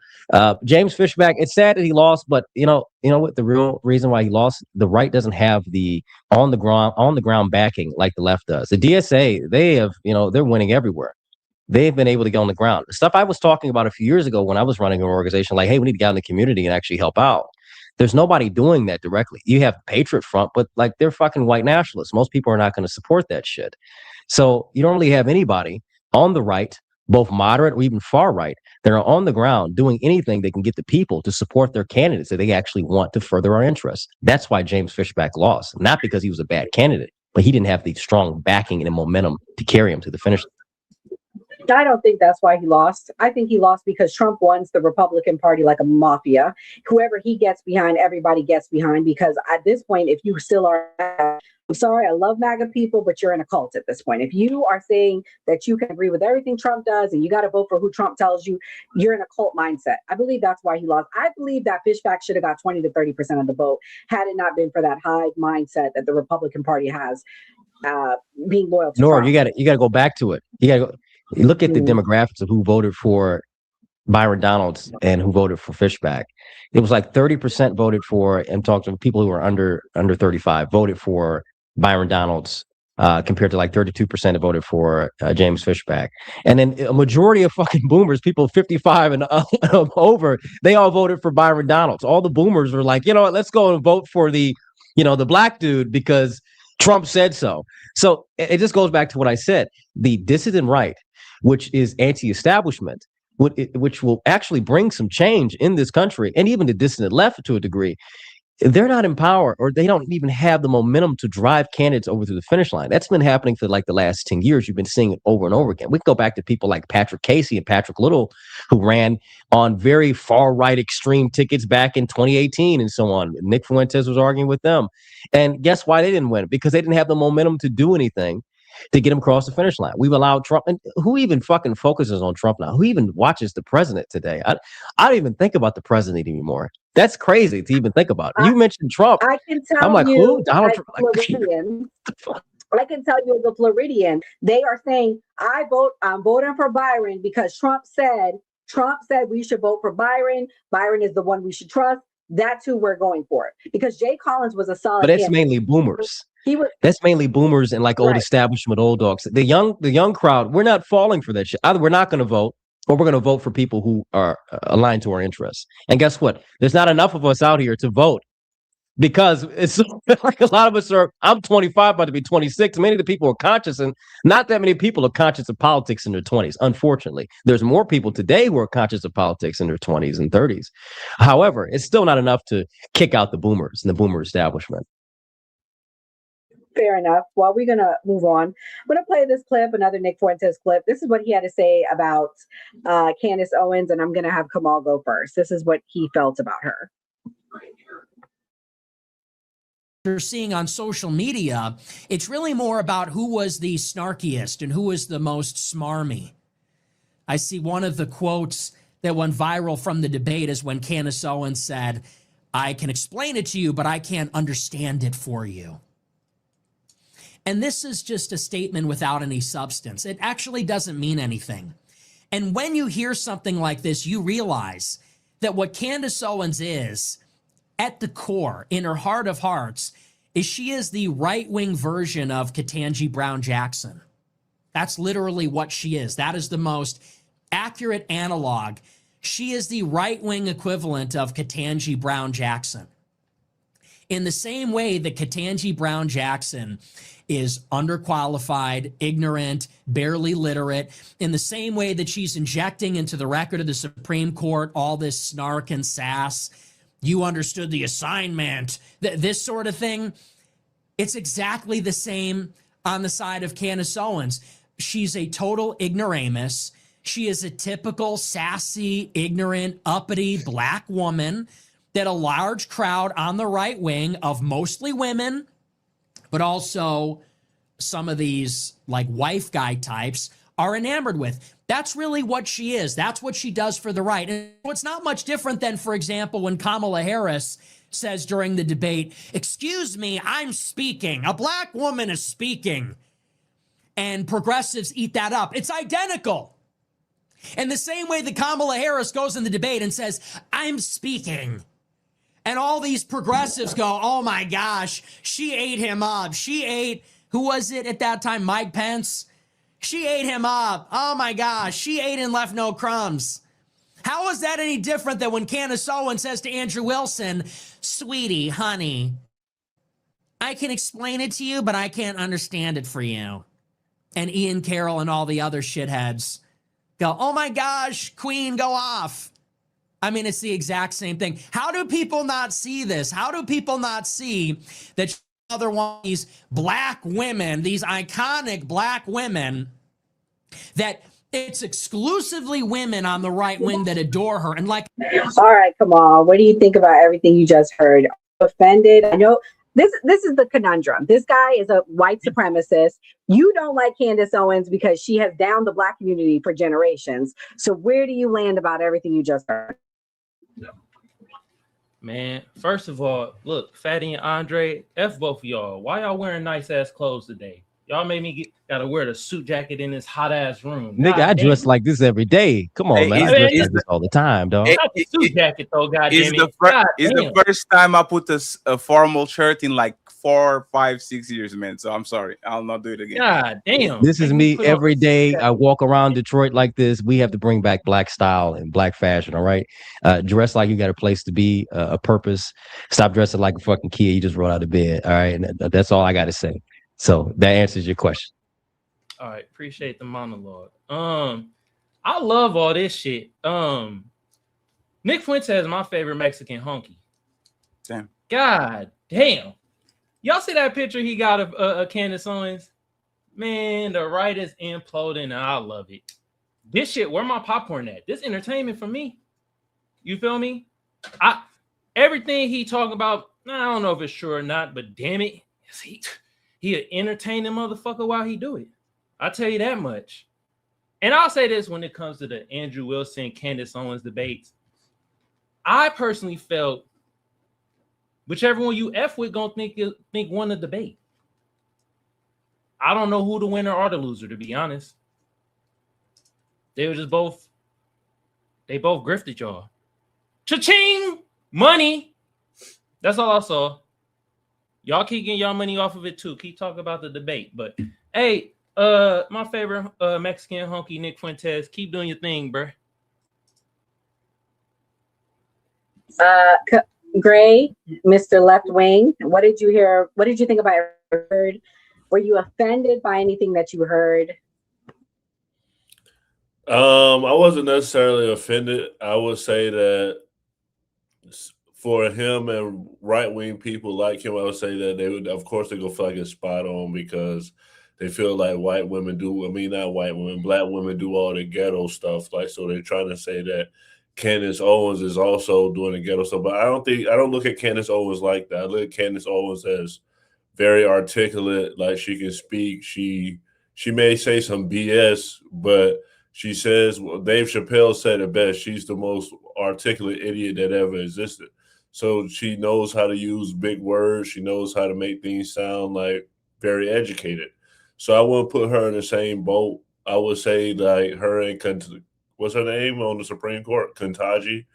Speaker 14: James Fishback, it's sad that he lost, but you know what the real reason why he lost? The right doesn't have the on the ground backing like the left does. The DSA, they have, they're winning everywhere. They've been able to get on the ground. Stuff I was talking about a few years ago when I was running an organization, like, hey, we need to get out in the community and actually help out. There's nobody doing that directly. You have Patriot Front, but like they're fucking white nationalists. Most people are not going to support that shit. So you don't really have anybody on the right, both moderate or even far right, that are on the ground doing anything they can get the people to support their candidates that they actually want to further our interests. That's why James Fishback lost, not because he was a bad candidate, but he didn't have the strong backing and momentum to carry him to the finish.
Speaker 2: I don't think that's why he lost. I think he lost because Trump runs the Republican Party like a mafia. Whoever he gets behind, everybody gets behind, because at this point, if you still are, I'm sorry, I love MAGA people, but you're in a cult at this point. If you are saying that you can agree with everything Trump does and you got to vote for who Trump tells you, you're in a cult mindset. I believe that's why he lost. I believe that Fishback should have got 20 to 30% of the vote had it not been for that high mindset that the Republican Party has, being loyal to
Speaker 14: Nora,
Speaker 2: Trump.
Speaker 14: you got to go back to it. You got to go. You look at the demographics of who voted for Byron Donalds and who voted for Fishback. It was like 30% voted for, and talked to people who were under 35, voted for Byron Donalds, compared to like 32% that voted for James Fishback. And then a majority of fucking boomers, people 55 and over, they all voted for Byron Donalds. All the boomers were like, you know what, let's go and vote for the black dude because Trump said so. So it just goes back to what I said. The dissident right, which is anti-establishment, which will actually bring some change in this country, and even the dissident left to a degree, they're not in power, or they don't even have the momentum to drive candidates over to the finish line. That's been happening for like the last 10 years. You've been seeing it over and over again. We can go back to people like Patrick Casey and Patrick Little, who ran on very far right extreme tickets back in 2018 and so on. Nick Fuentes was arguing with them. And guess why they didn't win? Because they didn't have the momentum to do anything to get him across the finish line. We've allowed Trump, and who even fucking focuses on Trump now? Who even watches the president today? I don't even think about the president anymore. That's crazy to even think about. You mentioned Trump.
Speaker 2: I can tell
Speaker 14: I'm like,
Speaker 2: you,
Speaker 14: who? Donald Trump.
Speaker 2: I can tell you as a Floridian, they are saying, I'm voting for Byron because Trump said we should vote for Byron. Byron is the one we should trust. That's who we're going for. Because Jay Collins was a solid.
Speaker 14: But that's mainly boomers. That's mainly boomers and like old establishment old dogs. The young crowd, we're not falling for that shit. Either we're not going to vote, or we're going to vote for people who are aligned to our interests. And guess what? There's not enough of us out here to vote because it's like a lot of us are. I'm 25, about to be 26. Many of the people are conscious, and not that many people are conscious of politics in their 20s. Unfortunately, there's more people today who are conscious of politics in their 20s and 30s. However, it's still not enough to kick out the boomers and the boomer establishment.
Speaker 2: Fair enough. Well, we're going to move on. I'm going to play this clip, another Nick Fuentes clip. This is what he had to say about Candace Owens, and I'm going to have Kamal go first. This is what he felt about her.
Speaker 13: You're seeing on social media, it's really more about who was the snarkiest and who was the most smarmy. I see one of the quotes that went viral from the debate is when Candace Owens said, "I can explain it to you, but I can't understand it for you." And this is just a statement without any substance. It actually doesn't mean anything. And when you hear something like this, you realize that what Candace Owens is, at the core, in her heart of hearts, is she is the right-wing version of Ketanji Brown Jackson. That's literally what she is. That is the most accurate analog. She is the right-wing equivalent of Ketanji Brown Jackson. In the same way that Ketanji Brown Jackson is underqualified, ignorant, barely literate, in the same way that she's injecting into the record of the Supreme Court all this snark and sass, you understood the assignment, this sort of thing, it's exactly the same on the side of Candace Owens. She's a total ignoramus. She is a typical sassy, ignorant, uppity black woman that a large crowd on the right wing of mostly women, but also some of these like wife guy types are enamored with. That's really what she is. That's what she does for the right. And it's not much different than, for example, when Kamala Harris says during the debate, "Excuse me, I'm speaking. A black woman is speaking." And progressives eat that up. It's identical. In the same way that Kamala Harris goes in the debate and says, "I'm speaking." And all these progressives go, "Oh my gosh, she ate him up. She ate," who was it at that time? Mike Pence. "She ate him up. Oh my gosh, she ate and left no crumbs." How is that any different than when Candace Owens says to Andrew Wilson, "Sweetie, honey, I can explain it to you, but I can't understand it for you." And Ian Carroll and all the other shitheads go, "Oh my gosh, Queen, go off." I mean, it's the exact same thing. How do people not see this? How do people not see that another one of these black women, these iconic black women, that it's exclusively women on the right wing that adore her? And like,
Speaker 2: all right, come on. What do you think about everything you just heard? Offended? I know this is the conundrum. This guy is a white supremacist. You don't like Candace Owens because she has downed the black community for generations. So where do you land about everything you just heard?
Speaker 11: Man, first of all, look, Fatty and Andre, F both of y'all. Why y'all wearing nice ass clothes today? Y'all made me gotta wear the suit jacket in this hot ass room.
Speaker 14: Nigga, I dress like this every day. Come on, man. I dress like this all the time, dog.
Speaker 11: Not the suit jacket though, goddamn it.
Speaker 12: It's the first time I put a formal shirt in like 4, 5, 6 years, man. So I'm sorry. I'll not do it again.
Speaker 11: God damn.
Speaker 14: This is me every day. I walk around Detroit like this. We have to bring back black style and black fashion, all right? Dress like you got a place to be, a purpose. Stop dressing like a fucking kid. You just roll out of bed, all right? And that's all I got to say. So that answers your question.
Speaker 11: All right, appreciate the monologue. I love all this shit. Nick Fuentes is my favorite Mexican honky.
Speaker 12: Damn.
Speaker 11: God damn. Y'all see that picture he got of Candace Owens? Man, the right is imploding, and I love it. This shit, where my popcorn at? This entertainment for me. You feel me? Everything he talking about, I don't know if it's true or not, but damn it, he an entertaining motherfucker while he do it. I'll tell you that much. And I'll say this when it comes to the Andrew Wilson, Candace Owens debates. I personally felt whichever one you F with gonna think won the debate. I don't know who the winner or the loser, to be honest. They were just both grifted y'all. Cha-ching! Money! That's all I saw. Y'all keep getting y'all money off of it too. Keep talking about the debate. But hey, my favorite Mexican honky, Nick Fuentes, keep doing your thing, bro.
Speaker 2: Gray, Mr. Left Wing, what did you hear? What did you think about your heard? Were you offended by anything that you heard?
Speaker 10: I wasn't necessarily offended. I would say that for him and right-wing people like him, I would say that they would, of course, they go feel like it's spot on because they feel like white women do. I mean, not white women, black women do all the ghetto stuff. Like, so they're trying to say that Candace Owens is also doing the ghetto stuff. But I don't look at Candace Owens like that. I look at Candace Owens as very articulate. Like, she can speak. She may say some BS, but she says, well, Dave Chappelle said it best. She's the most articulate idiot that ever existed. So she knows how to use big words. She knows how to make things sound like very educated. So I wouldn't put her in the same boat. I would say like her and what's her name on the Supreme Court? Kentanji.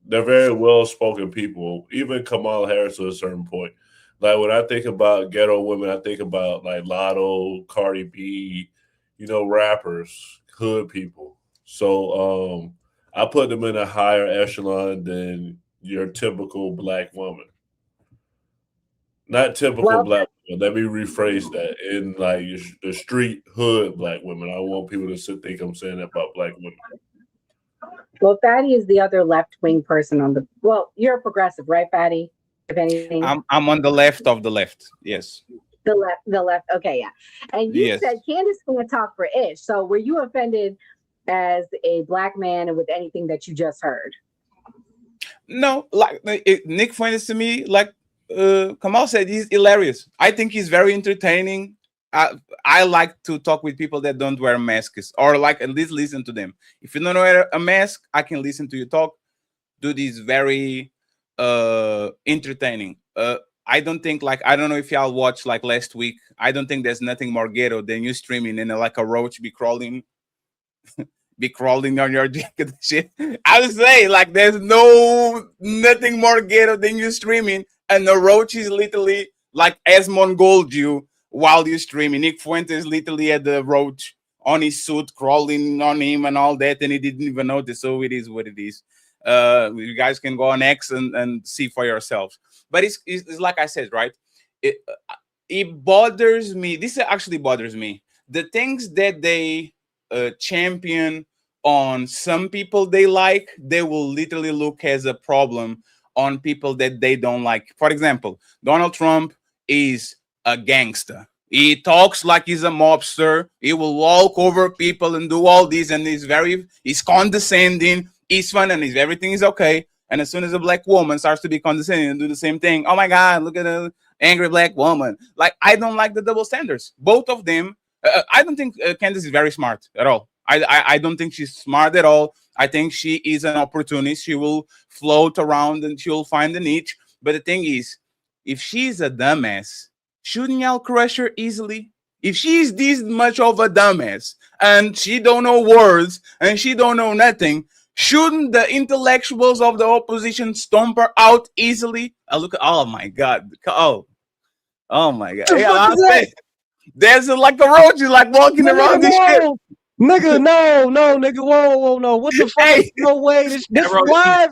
Speaker 10: They're very well-spoken people. Even Kamala Harris to a certain point. Like when I think about ghetto women, I think about like Lotto, Cardi B, rappers, hood people. So I put them in a higher echelon than your typical black woman. Not typical black women. Let me rephrase that. In like the street hood black women. I don't want people to think I'm saying that about black women.
Speaker 2: Well, Fatty is the other left-wing person on the. Well, you're a progressive, right, Fatty? If anything,
Speaker 12: I'm on the left of the left. Yes.
Speaker 2: The left. Okay, yeah. And you said Candace is going to talk for Ish. So were you offended as a black man and with anything that you just heard?
Speaker 12: No, like Nick Fuentes to me, like Kamal said, he's hilarious. I think he's very entertaining. I like to talk with people that don't wear masks, or like at least listen to them. If you don't wear a mask, I can listen to you talk. Do this very entertaining. I don't think I don't know if y'all watched like last week. I don't think there's nothing more ghetto than you streaming and like a roach be crawling on your dick and shit. I would say like there's nothing more ghetto than you streaming and the roach is literally like Esmond Gold you while you're streaming. Nick Fuentes literally had the roach on his suit crawling on him and all that, and he didn't even notice. So it is what it is. You guys can go on X and see for yourselves. But it's like I said, right? It bothers me. This actually bothers me. The things that they champion on some people they like, they will literally look as a problem on people that they don't like. For example, Donald Trump is a gangster. He talks like he's a mobster. He will walk over people and do all this, and he's condescending. He's fun, and everything is okay. And as soon as a black woman starts to be condescending and do the same thing, oh my God, look at an angry black woman. Like, I don't like the double standards. Both of them. I don't think Candace is very smart at all. I don't think she's smart at all. I think she is an opportunist. She will float around and she'll find a niche. But the thing is, if she's a dumbass, shouldn't y'all crush her easily? If she's this much of a dumbass and she don't know words and she don't know nothing, shouldn't the intellectuals of the opposition stomp her out easily? Oh my God. Oh my God. Yeah, there's like a roach, you like walking around this shit.
Speaker 14: Nigga, no, nigga, whoa, no. What the fuck? Hey. No way. This live.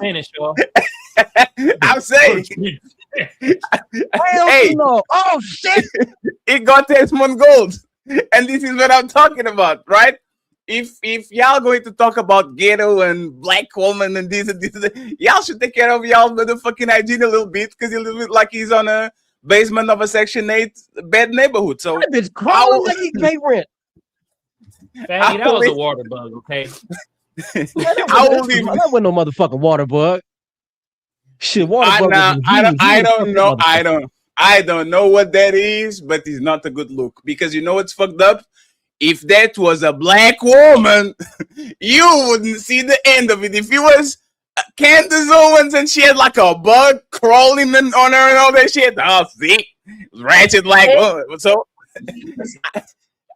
Speaker 12: I'm saying.
Speaker 14: Hey, no. Oh shit!
Speaker 12: It got Esmond Gold, and this is what I'm talking about, right? If y'all going to talk about ghetto and black woman and this and this, y'all should take care of y'all motherfucking hygiene a little bit, because he look like he's on a basement of a Section 8 bad neighborhood. So
Speaker 14: that bitch crawling like he pay rent.
Speaker 11: Fatty, that was a water bug, okay?
Speaker 14: That wasn't no motherfucking water bug. Shit, water bug.
Speaker 12: I don't know. I don't know what that is, but it's not a good look. Because you know what's fucked up? If that was a black woman, you wouldn't see the end of it. If it was Candace Owens and she had like a bug crawling on her and all that shit, oh, see, ratchet like so.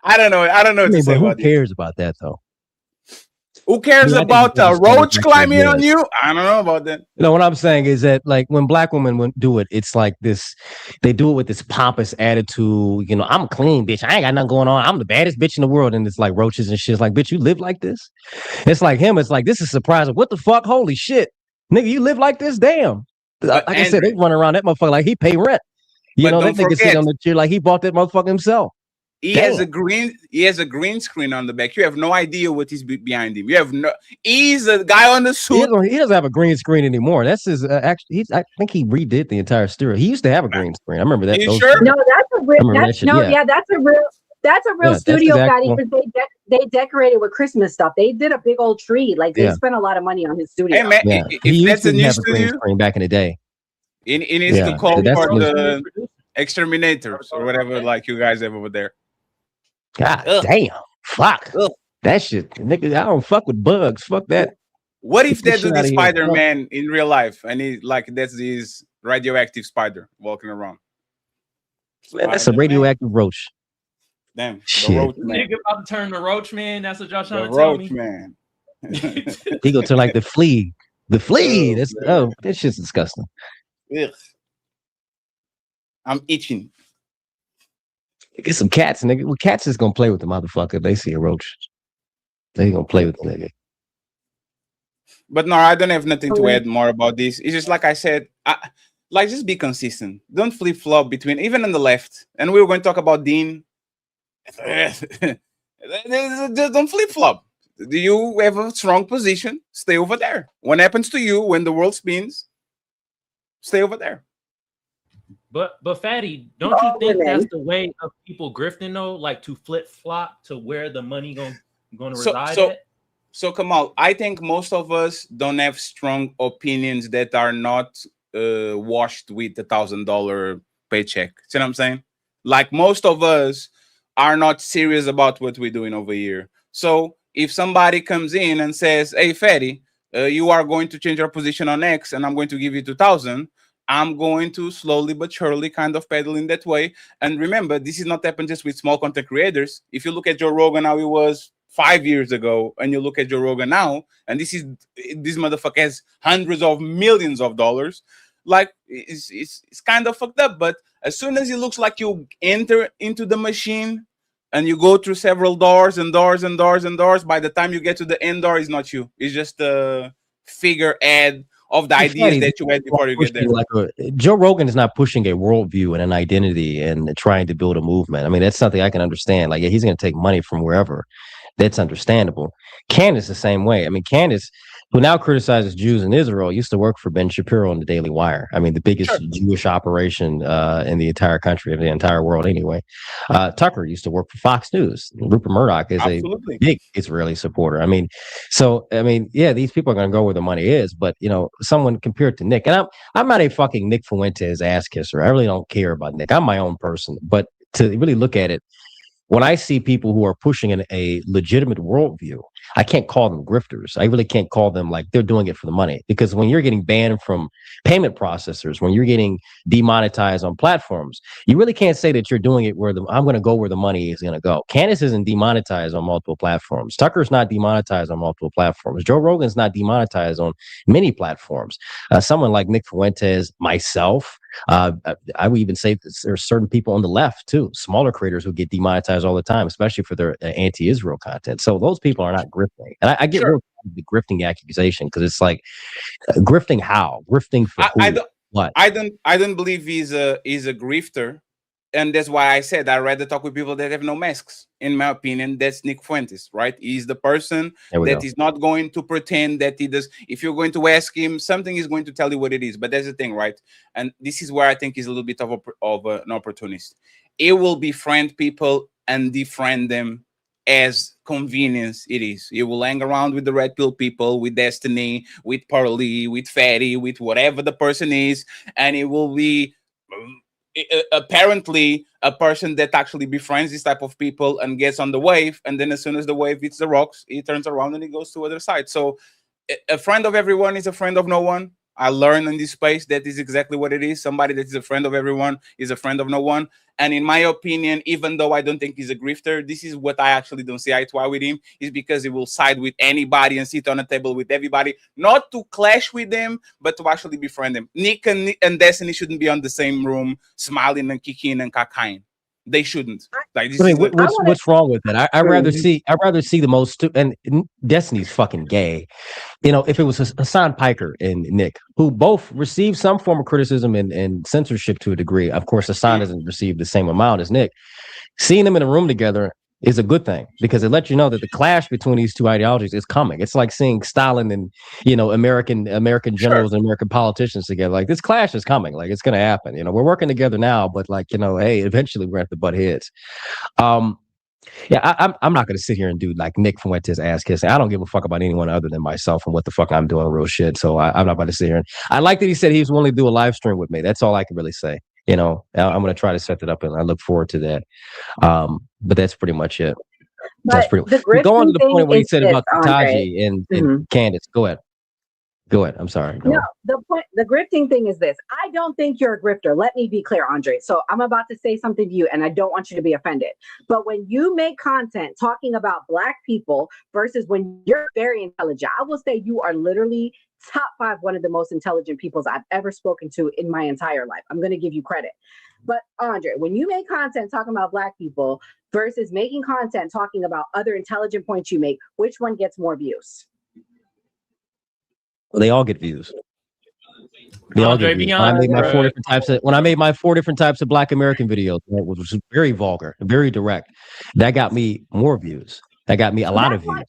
Speaker 12: I don't know. To say
Speaker 14: who cares about that though?
Speaker 12: Who cares about a roach climbing on you? I don't know about that.
Speaker 14: No, what I'm saying is that like when black women do it, it's like this. They do it with this pompous attitude. You know, I'm a clean bitch. I ain't got nothing going on. I'm the baddest bitch in the world, and it's like roaches and shit. It's like, bitch, you live like this. It's like him. It's like this is surprising. What the fuck? Holy shit! Nigga, you live like this? Damn. Like I said, they run around that motherfucker like he pay rent. You know, that nigga sit on the chair like he bought that motherfucker himself.
Speaker 12: He has a green screen on the back. You have no idea what is behind him. You have no. He's a guy on the suit.
Speaker 14: He doesn't have a green screen anymore. That's his. Actually, I think he redid the entire stereo. He used to have a green screen. I remember that.
Speaker 12: Are you sure?
Speaker 2: No, that's a real. That's a real studio, Fatty. Because they decorated with Christmas stuff. They did a big old tree. Like they spent a lot of money on his studio.
Speaker 12: Hey man, if that's a new studio,
Speaker 14: green screen back in the day.
Speaker 12: It needs to call for the exterminators or whatever, like you guys have over there.
Speaker 14: God damn. Fuck. That shit. Nigga, I don't fuck with bugs. Fuck that.
Speaker 12: What if they do the Spider-Man in real life and he that's this radioactive spider walking around?
Speaker 14: Man, that's a radioactive roach.
Speaker 12: Damn.
Speaker 14: Shit.
Speaker 12: The roach man.
Speaker 11: Nigga about to turn the roach man. That's what y'all trying
Speaker 12: The
Speaker 11: to tell me.
Speaker 12: roach man.
Speaker 14: He go to like the flea. The flea. That's that shit's disgusting.
Speaker 12: Ugh. I'm itching.
Speaker 14: Get some cats, nigga. Well, cats is gonna play with the motherfucker. They see a roach. They gonna play with the nigga.
Speaker 12: But no, I don't have nothing to add more about this. It's just like I said, like just be consistent. Don't flip flop between even on the left. And we were going to talk about Dean. Just don't flip flop. Do you have a strong position? Stay over there. What happens to you when the world spins? Stay over there.
Speaker 11: But Fatty, don't you think that's the way of people grifting though? Like to flip flop to where the money going to reside at?
Speaker 12: So Kamal, I think most of us don't have strong opinions that are not washed with $1,000 paycheck. See what I'm saying? Like most of us are not serious about what we're doing over here. So if somebody comes in and says, "Hey, Fatty, you are going to change your position on X, and I'm going to give you 2,000," I'm going to slowly but surely kind of pedal in that way. And remember, this is not happening just with small content creators. If you look at Joe Rogan, how he was 5 years ago, and you look at Joe Rogan now, and this motherfucker has hundreds of millions of dollars. Like it's kind of fucked up. But as soon as it looks like you enter into the machine and you go through several doors and doors and doors and doors, by the time you get to the end door, it's not you. It's just a figurehead of the ideas that you had before you get there.
Speaker 14: Joe Rogan is not pushing a worldview and an identity and trying to build a movement. I mean, that's something I can understand. Like, yeah, he's going to take money from wherever. That's understandable. Candace the same way. I mean, Candace, who now criticizes Jews in Israel, used to work for Ben Shapiro on the Daily Wire. I mean, the biggest Jewish operation in the entire country, of the entire world anyway. Tucker used to work for Fox News. Rupert Murdoch is a big Israeli supporter. I mean, yeah, these people are going to go where the money is, but, you know, someone compared to Nick, and I'm not a fucking Nick Fuentes ass kisser. I really don't care about Nick. I'm my own person, but to really look at it, when I see people who are pushing a legitimate worldview, I can't call them grifters. I really can't call them like they're doing it for the money. Because when you're getting banned from payment processors, when you're getting demonetized on platforms, you really can't say that you're doing it where I'm going to go where the money is going to go. Candace isn't demonetized on multiple platforms. Tucker's not demonetized on multiple platforms. Joe Rogan's not demonetized on many platforms. Someone like Nick Fuentes, myself, I would even say there are certain people on the left too, smaller creators who get demonetized all the time, especially for their anti-Israel content. So those people are not grifting. And I get real the grifting accusation because it's like grifting how? Grifting for who? What?
Speaker 12: I don't believe he's a grifter. And that's why I said I rather talk with people that have no masks. In my opinion, that's Nick Fuentes, right? He's the person that is not going to pretend that he does. If you're going to ask him something, he's going to tell you what it is. But that's the thing, right? And this is where I think he's a little bit of an opportunist. He will befriend people and defriend them as convenience it is. He will hang around with the red pill people, with Destiny, with Pearly, with Fatty, with whatever the person is, and it will be apparently a person that actually befriends this type of people and gets on the wave, and then as soon as the wave hits the rocks, he turns around and he goes to the other side. So a friend of everyone is a friend of no one. I learned in this space that is exactly what it is. Somebody that is a friend of everyone is a friend of no one. And in my opinion, even though I don't think he's a grifter, this is what I actually don't see eye to eye with him, is because he will side with anybody and sit on a table with everybody, not to clash with them, but to actually befriend them. Nick and Destiny shouldn't be on the same room, smiling and kicking and cacaing. they shouldn't. Like,
Speaker 14: I mean, what's wrong with that? I'd rather see the most and Destiny's fucking gay. You know, if it was Hassan Piker and Nick, who both received some form of criticism and censorship to a degree. Of course, Hassan doesn't receive the same amount as Nick. Seeing them in a room together is a good thing because it lets you know that the clash between these two ideologies is coming. It's like seeing Stalin and, you know, American generals and American politicians together. Like, this clash is coming. Like, it's going to happen. You know, we're working together now, but like, you know, hey, eventually we're at the butt heads. Yeah, I'm not going to sit here and do like Nick Fuentes ass kissing. I don't give a fuck about anyone other than myself and what the fuck I'm doing real shit. So I'm not about to sit here. I like that he said he was willing to do a live stream with me. That's all I can really say. You know, I'm going to try to set that up and I look forward to that. But that's pretty much it. That's pretty much. Go on to the point where he said about Taji and Candace. Go ahead. Go ahead. I'm sorry.
Speaker 2: No, the grifting thing is this. I don't think you're a grifter. Let me be clear, Andre. So I'm about to say something to you and I don't want you to be offended. But when you make content talking about Black people versus when you're very intelligent, I will say you are literally top 5, one of the most intelligent peoples I've ever spoken to in my entire life. I'm going to give you credit. But Andre, when you make content talking about Black people versus making content talking about other intelligent points you make, which one gets more views?
Speaker 14: Well, they all get views. They all get views. When I made my 4 different types of Black American videos, which was very vulgar, very direct, that got me more views. That got me a lot of views.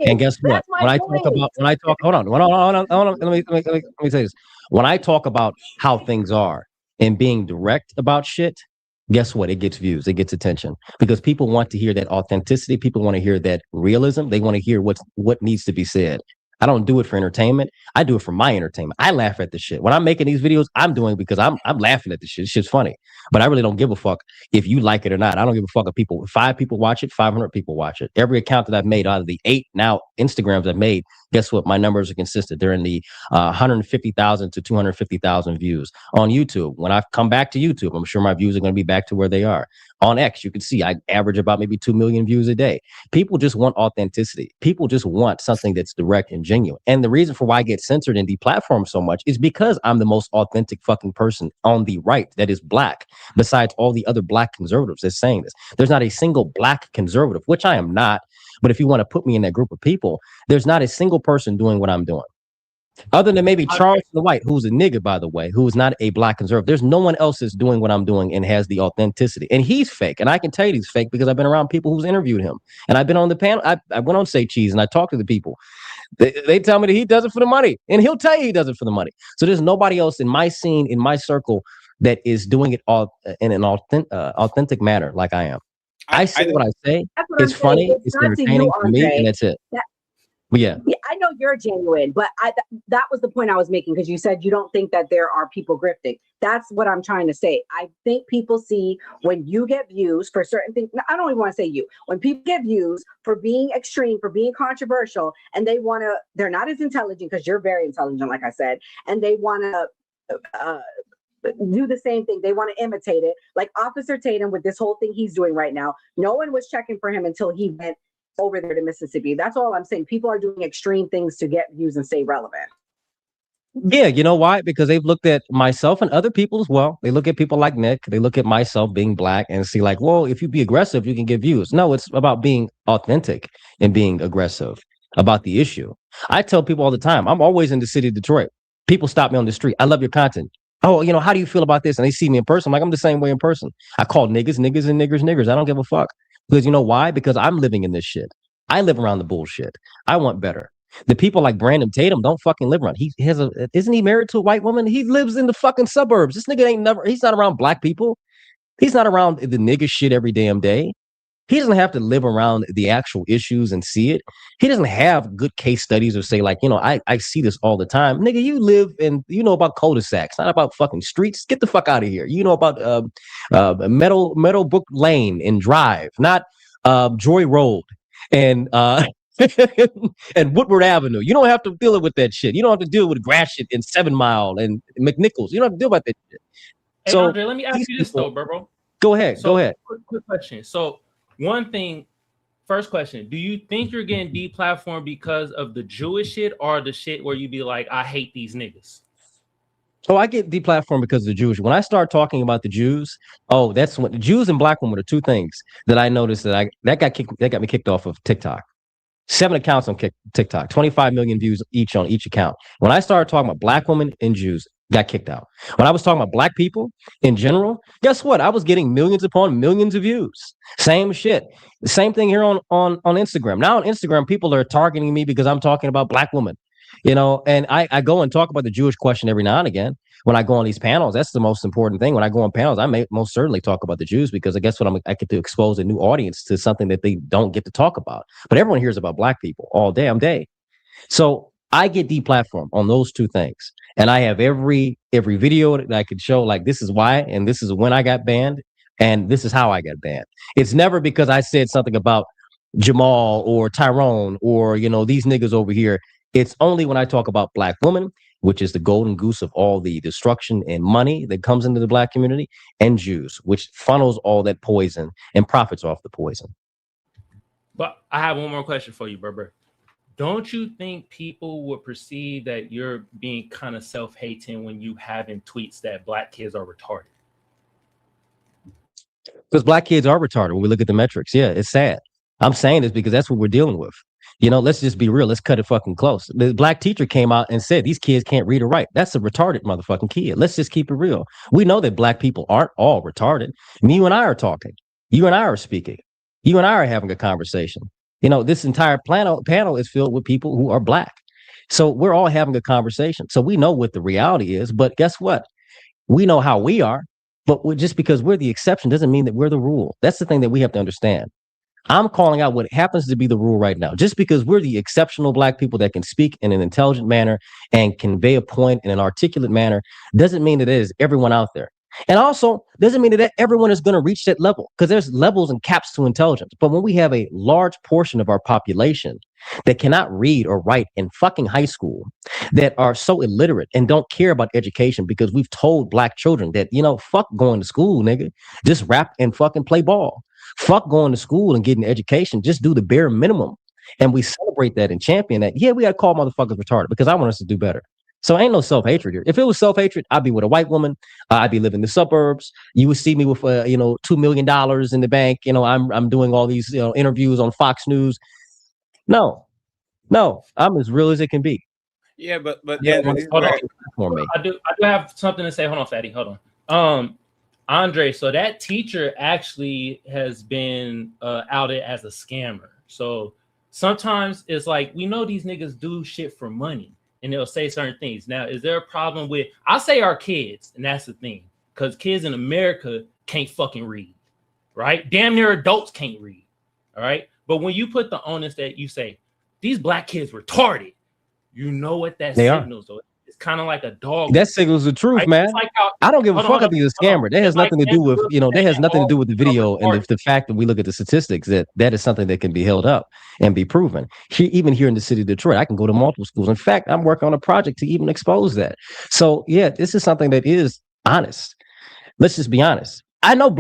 Speaker 14: And guess what? Hold on. Let me say this. When I talk about how things are and being direct about shit, guess what? It gets views. It gets attention because people want to hear that authenticity. People want to hear that realism. They want to hear what needs to be said. I don't do it for entertainment. I do it for my entertainment. I laugh at the shit. When I'm making these videos, I'm doing it because I'm laughing at the shit. This shit's funny. But I really don't give a fuck if you like it or not. I don't give a fuck if 5 people watch it, 500 people watch it. Every account that I've made out of the 8 now Instagrams I've made, guess what? My numbers are consistent. They're in the 150,000 to 250,000 views. On YouTube, when I come back to YouTube, I'm sure my views are going to be back to where they are. On X, you can see I average about maybe 2 million views a day. People just want authenticity. People just want something that's direct and genuine. And the reason for why I get censored and deplatformed so much is because I'm the most authentic fucking person on the right that is Black, besides all the other Black conservatives that's saying this. There's not a single Black conservative, which I am not. But if you want to put me in that group of people, there's not a single person doing what I'm doing. Other than maybe Charles the White, who's a nigga, by the way, who is not a Black conservative. There's no one else that's doing what I'm doing and has the authenticity. And he's fake. And I can tell you he's fake because I've been around people who's interviewed him. And I've been on the panel. I went on Say Cheese and I talked to the people. They tell me that he does it for the money. And he'll tell you he does it for the money. So there's nobody else in my scene, in my circle, that is doing it all in an authentic manner like I am. I say what I say. It's funny. It's entertaining for me. And that's it. Yeah,
Speaker 2: I know you're genuine, but that was the point I was making because you said you don't think that there are people grifting. That's what I'm trying to say. I think people see when you get views for certain things. I don't even want to say you. When people get views for being extreme, for being controversial, and they're not as intelligent because you're very intelligent, like I said, and they want to do the same thing. They want to imitate it. Like Officer Tatum with this whole thing he's doing right now. No one was checking for him until he went over there to Mississippi. That's all I'm saying. People are doing extreme things to get views and stay relevant.
Speaker 14: Yeah, you know why? Because they've looked at myself and other people as well. They look at people like Nick. They look at myself being Black and see like, well, if you be aggressive, you can get views. No, it's about being authentic and being aggressive about the issue. I tell people all the time, I'm always in the city of Detroit. People stop me on the street. I love your content. Oh, you know, how do you feel about this? And they see me in person. I'm like, I'm the same way in person. I call niggas, and niggers. I don't give a fuck. Because you know why? Because I'm living in this shit. I live around the bullshit. I want better. The people like Brandon Tatum don't fucking live around. Isn't he married to a white woman? He lives in the fucking suburbs. This nigga he's not around Black people. He's not around the nigga shit every damn day. He doesn't have to live around the actual issues and see it. He doesn't have good case studies or say like, you know, I see this all the time. Nigga, you live in, you know about cul-de-sacs, not about fucking streets. Get the fuck out of here. You know about Meadowbrook Lane and Drive, not Joy Road and and Woodward Avenue. You don't have to deal with that shit. You don't have to deal with Gratiot and 7 Mile and McNichols. You don't have to deal about that shit.
Speaker 11: Hey, so Andre, let me ask you this though, bro.
Speaker 14: Go ahead.
Speaker 11: Quick question. So one thing, first question, do you think you're getting deplatformed because of the Jewish shit or the shit where you be like, I hate these niggas?
Speaker 14: Oh, I get deplatformed because of the Jews. When I start talking about the Jews, oh, that's when the Jews and black women are two things that I noticed that got me kicked off of TikTok. 7 accounts on TikTok, 25 million views each on each account. When I started talking about black women and Jews, got kicked out. When I was talking about black people in general, guess what? I was getting millions upon millions of views. Same shit. The same thing here on Instagram. Now on Instagram, people are targeting me because I'm talking about black women. And I go and talk about the Jewish question every now and again. When I go on these panels, that's the most important thing. When I go on panels, I may most certainly talk about the Jews because I guess what I get to expose a new audience to something that they don't get to talk about. But everyone hears about black people all damn day. So I get deplatformed on those two things. And I have every video that I could show, like, this is why, and this is when I got banned, and this is how I got banned. It's never because I said something about Jamal or Tyrone or, these niggas over here. It's only when I talk about black women, which is the golden goose of all the destruction and money that comes into the black community, and Jews, which funnels all that poison and profits off the poison.
Speaker 11: But I have one more question for you, Berber. Don't you think people would perceive that you're being kind of self-hating when you having tweets that black kids are retarded?
Speaker 14: Because black kids are retarded when we look at the metrics. Yeah, it's sad. I'm saying this because that's what we're dealing with. Let's just be real. Let's cut it fucking close. The black teacher came out and said these kids can't read or write. That's a retarded motherfucking kid. Let's just keep it real. We know that black people aren't all retarded. You and I are talking. You and I are speaking. You and I are having a conversation. This entire panel is filled with people who are black. So we're all having a conversation. So we know what the reality is. But guess what? We know how we are. But just because we're the exception doesn't mean that we're the rule. That's the thing that we have to understand. I'm calling out what happens to be the rule right now. Just because we're the exceptional black people that can speak in an intelligent manner and convey a point in an articulate manner doesn't mean that it is everyone out there. And also doesn't mean that everyone is going to reach that level, because there's levels and caps to intelligence. But when we have a large portion of our population that cannot read or write in fucking high school, that are so illiterate and don't care about education because we've told black children that, fuck going to school, nigga, just rap and fucking play ball. Fuck going to school and getting education. Just do the bare minimum. And we celebrate that and champion that. Yeah, we got to call motherfuckers retarded because I want us to do better. So ain't no self-hatred here. If it was self-hatred, I'd be with a white woman. I'd be living in the suburbs. You would see me with, $2 million in the bank. I'm doing all these, interviews on Fox News. No, I'm as real as it can be.
Speaker 12: Yeah, but
Speaker 11: yeah, hold on. I do have something to say. Hold on, Fatty. Hold on. Andre, so that teacher actually has been outed as a scammer. So sometimes it's like, we know these niggas do shit for money and they'll say certain things. Now, is there a problem with, I'll say our kids, and that's the thing, because kids in America can't fucking read, right? Damn near adults can't read, all right? But when you put the onus that you say, these black kids retarded, you know what that signals, though. It's kind of like a dog.
Speaker 14: That signals the truth, right? Man. Like I don't give a fuck if he's a scammer. That has nothing to do with, that has nothing to do with the video and the fact that we look at the statistics, that is something that can be held up and be proven. Even here in the city of Detroit, I can go to multiple schools. In fact, I'm working on a project to even expose that. So yeah, this is something that is honest. Let's just be honest. I know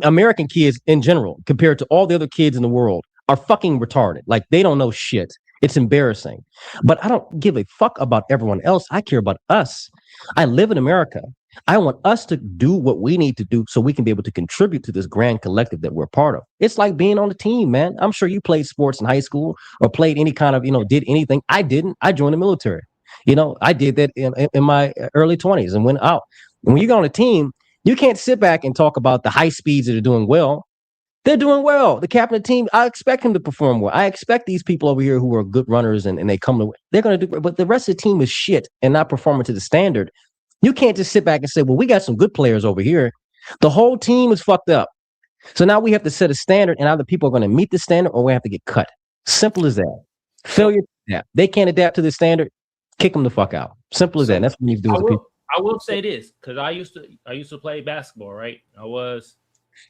Speaker 14: American kids in general, compared to all the other kids in the world, are fucking retarded. Like, they don't know shit. It's embarrassing. But I don't give a fuck about everyone else. I care about us. I live in America. I want us to do what we need to do so we can be able to contribute to this grand collective that we're part of. It's like being on a team, man. I'm sure you played sports in high school or played any kind of, did anything. I didn't. I joined the military. I did that in my early 20s and went out. And when you go on a team, you can't sit back and talk about the high speeds that are doing well. They're doing well. The captain of the team, I expect him to perform well. I expect these people over here who are good runners and they come to, they're going to do, but the rest of the team is shit and not performing to the standard. You can't just sit back and say, well, we got some good players over here. The whole team is fucked up. So now we have to set a standard, and either people are going to meet the standard or we have to get cut. Simple as that. Failure to adapt. They can't adapt to the standard. Kick them the fuck out. Simple as that. And that's what you need to do as people.
Speaker 11: I will say this, because I used to play basketball, right? I was,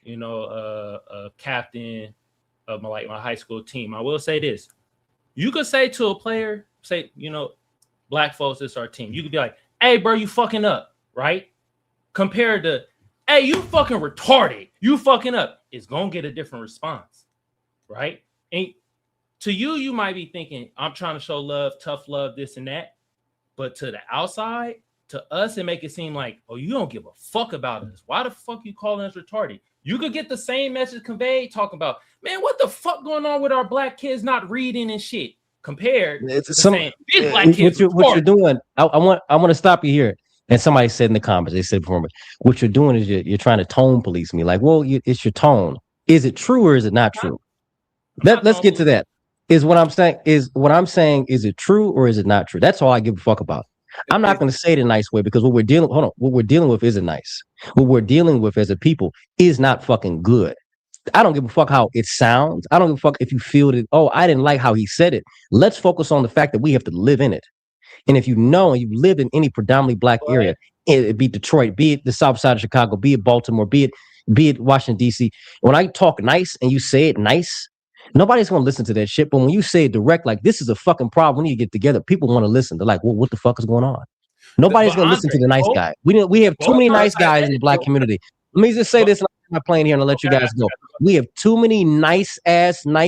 Speaker 11: a captain of my high school team. I will say this. You could say to a player, black folks, this is our team. You could be like, hey, bro, you fucking up, right? Compared to, hey, you fucking retarded. You fucking up. It's going to get a different response, right? And to you, you might be thinking, I'm trying to show love, tough love, this and that. But to the outside, to us and make it seem like, oh, you don't give a fuck about us. Why the fuck you calling us retarded? You could get the same message conveyed talking about, man, what the fuck going on with our black kids not reading and shit compared to saying these black kids.
Speaker 14: What you're doing, I want to stop you here. And somebody said in the comments, they said before me, what you're doing is you're trying to tone police me. Like, well, it's your tone. Is it true or is it not true? Let's get to that. Is what I'm saying, is it true or is it not true? That's all I give a fuck about. I'm not going to say it in a nice way because what we're dealing with isn't nice. What we're dealing with as a people is not fucking good. I don't give a fuck how it sounds. I don't give a fuck if you feel that, oh, I didn't like how he said it. Let's focus on the fact that we have to live in it. And if you know, and you've lived in any predominantly black area, it be Detroit, be it the south side of Chicago, be it Baltimore, be it Washington, D.C. When I talk nice and you say it nice, nobody's going to listen to that shit. But when you say it direct, like this is a fucking problem, we need to get together. People want to listen. They're like, well, what the fuck is going on? Nobody's going to listen to the nice guy. We have too many nice guys in the black community. Let me just say this. I'm not playing here and I'll let you guys go. We have too many nice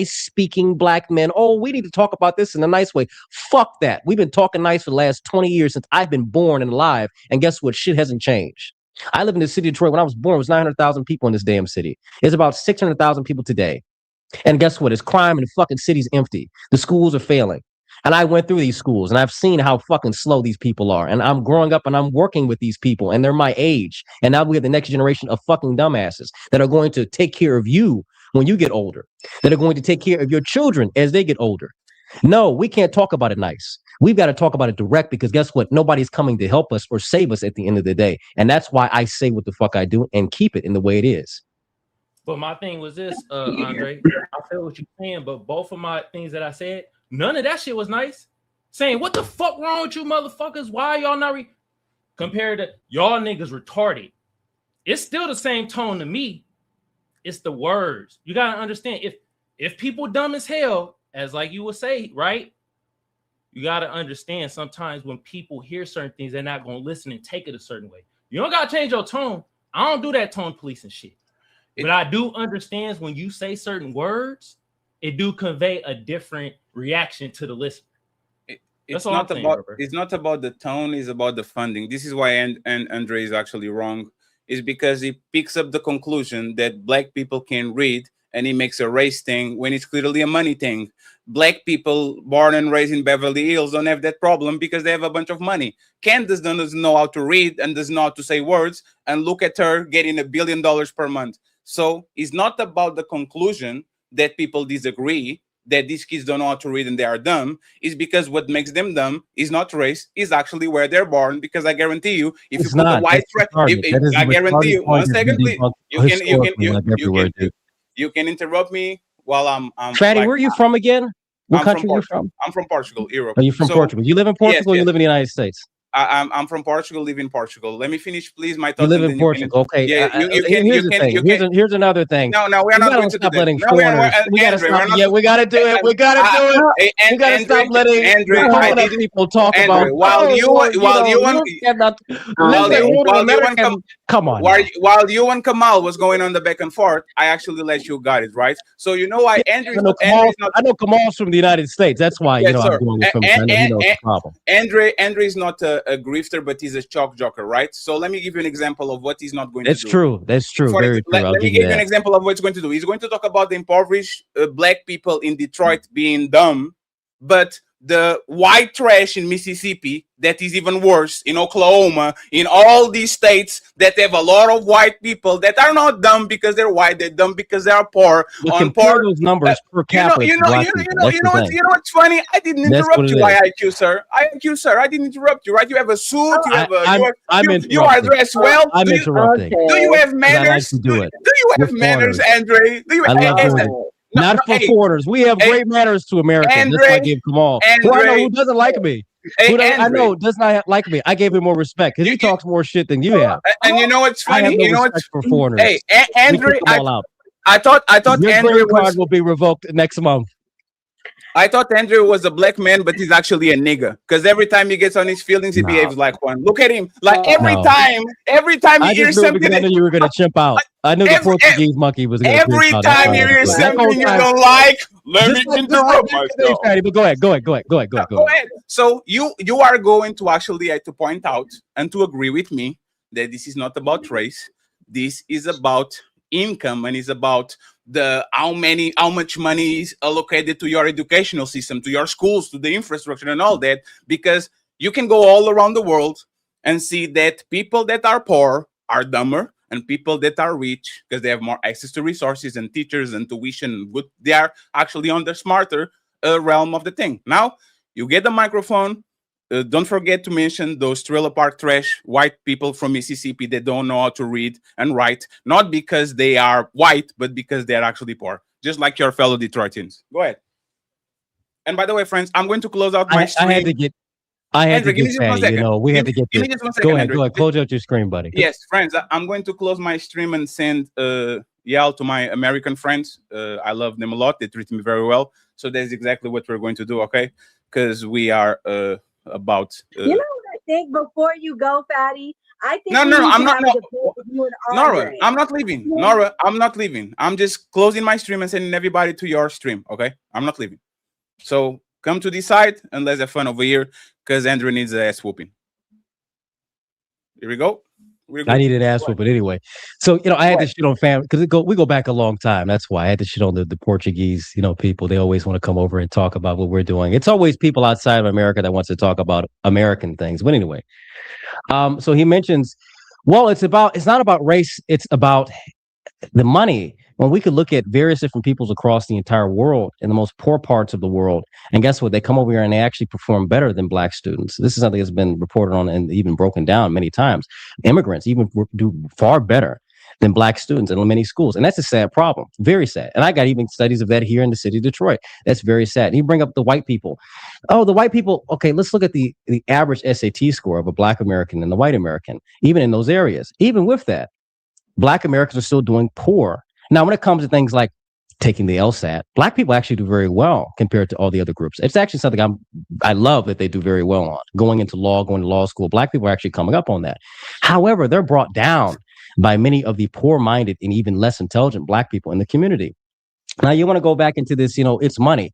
Speaker 14: speaking black men. Oh, we need to talk about this in a nice way. Fuck that. We've been talking nice for the last 20 years since I've been born and alive. And guess what? Shit hasn't changed. I live in the city of Detroit. When I was born, it was 900,000 people in this damn city. It's about 600,000 people today. And guess what? It's crime and the fucking city's empty. The schools are failing. And I went through these schools and I've seen how fucking slow these people are. And I'm growing up and I'm working with these people and they're my age. And now we have the next generation of fucking dumbasses that are going to take care of you when you get older, that are going to take care of your children as they get older. No, we can't talk about it nice. We've got to talk about it direct because guess what? Nobody's coming to help us or save us at the end of the day. And that's why I say what the fuck I do and keep it in the way it is.
Speaker 11: But my thing was this, Andre, I feel what you're saying, but both of my things that I said, none of that shit was nice. Saying, what the fuck wrong with you motherfuckers? Why y'all not compared to y'all niggas retarded? It's still the same tone to me. It's the words. You gotta understand, if people dumb as hell, as like you would say, right? You gotta understand sometimes when people hear certain things, they're not gonna listen and take it a certain way. You don't gotta change your tone. I don't do that tone policing shit. But I do understand when you say certain words, it do convey a different reaction to the listener.
Speaker 12: It's not about the tone, it's about the funding. This is why and Andre is actually wrong. Is because he picks up the conclusion that black people can read and he makes a race thing when it's clearly a money thing. Black people born and raised in Beverly Hills don't have that problem because they have a bunch of money. Candace doesn't know how to read and doesn't know how to say words, and look at her getting $1 billion per month. So it's not about the conclusion that people disagree that these kids don't know how to read and they are dumb. Is because what makes them dumb is not race, is actually where they're born. Because I guarantee you, if you put a white I guarantee you, 1 second, please. You can interrupt me while I'm
Speaker 14: Fatty, where are you from again? What country are you from?
Speaker 12: I'm from Portugal, Europe.
Speaker 14: Are you from Portugal? You live in Portugal or you live in the United States?
Speaker 12: I'm from Portugal, live in Portugal. Let me finish, please. My thoughts.
Speaker 14: You live in Portugal, okay?
Speaker 12: Yeah,
Speaker 14: here's another thing.
Speaker 12: No, we're not going to
Speaker 14: stop letting foreigners. We gotta stop. Yeah, we gotta do it. We gotta do it. We gotta stop letting people talk about.
Speaker 12: While you and Kamal was going on the back and forth, I actually let you got it right. So you know why Andrew?
Speaker 14: I know Kamal's from the United States. That's why I'm going with him. I know he knows the problem.
Speaker 12: Andre is not a grifter, but he's a chalk joker, right? So let me give you an example of what he's not going to do.
Speaker 14: That's true. Very true.
Speaker 12: Let me give you an example of what he's going to do. He's going to talk about the impoverished black people in Detroit being dumb, but the white trash in Mississippi, that is even worse, in Oklahoma, in all these states that have a lot of white people that are not dumb because they're white, they're dumb because they are poor.
Speaker 14: Compare those numbers per capita.
Speaker 12: You know what's funny? I didn't interrupt you, IQ, sir. IQ, sir, I didn't interrupt you, right? You have a suit, you are dressed well.
Speaker 14: I'm interrupting.
Speaker 12: Do you have manners? Do you have manners, Andre? Do you have
Speaker 14: not for foreigners. We have great manners to Americans. That's why I give Kamal. Who doesn't like me? I know does not like me. I gave him more respect because he talks more shit than you have.
Speaker 12: And you know what's funny?
Speaker 14: You know what's for foreigners.
Speaker 12: Hey, Andre, I thought
Speaker 14: your
Speaker 12: Andre
Speaker 14: card will be revoked next month.
Speaker 12: I thought Andrew was a black man, but he's actually a nigga. Because every time he gets on his feelings, he behaves like one. Look at him. Like every time he hears something.
Speaker 14: I knew you were going to chimp out. I knew the Portuguese monkey was going to
Speaker 12: every time you hear something you don't like, let me interrupt myself.
Speaker 14: But go ahead.
Speaker 12: So you are going to actually to point out and to agree with me that this is not about race. This is about income, and it's about how much money is allocated to your educational system, to your schools, to the infrastructure and all that, because you can go all around the world and see that people that are poor are dumber, and people that are rich, because they have more access to resources and teachers and tuition, they are actually on the smarter realm of the thing. Now you get the microphone. Don't forget to mention those trailer park trash white people from Mississippi that don't know how to read and write, not because they are white, but because they are actually poor, just like your fellow Detroitans. Go ahead. And by the way, friends, I'm going to close out my stream.
Speaker 14: I had to get Patty, we had to get this. Go ahead, close out your screen, buddy.
Speaker 12: Yes, friends, I'm going to close my stream and send Yal to my American friends. I love them a lot. They treat me very well. So that's exactly what we're going to do, okay? Because we are... about
Speaker 2: you know what I think before you go, Fatty? I think
Speaker 12: I'm not Nora, I'm not leaving. Nora, I'm not leaving. I'm just closing my stream and sending everybody to your stream. Okay, I'm not leaving. So come to this side and let's have fun over here, because Andrew needs an ass whooping. Here we go.
Speaker 14: I needed an ass whooping anyway. So, I had to shit on family because we go back a long time. That's why I had to shit on the Portuguese, people. They always want to come over and talk about what we're doing. It's always people outside of America that wants to talk about American things. But anyway, so he mentions, well, it's not about race. It's about the money. When we could look at various different peoples across the entire world in the most poor parts of the world, and guess what? They come over here and they actually perform better than black students. This is something that's been reported on and even broken down many times. Immigrants even do far better than black students in many schools. And that's a sad problem. Very sad. And I got even studies of that here in the city of Detroit. That's very sad. And you bring up the white people. Oh, the white people. Okay, let's look at the average SAT score of a black American and the white American, even in those areas. Even with that, black Americans are still doing poor. Now, when it comes to things like taking the LSAT, black people actually do very well compared to all the other groups. It's actually something I love that they do very well on. Going to law school, black people are actually coming up on that. However, they're brought down by many of the poor-minded and even less intelligent black people in the community. Now, you want to go back into this, it's money.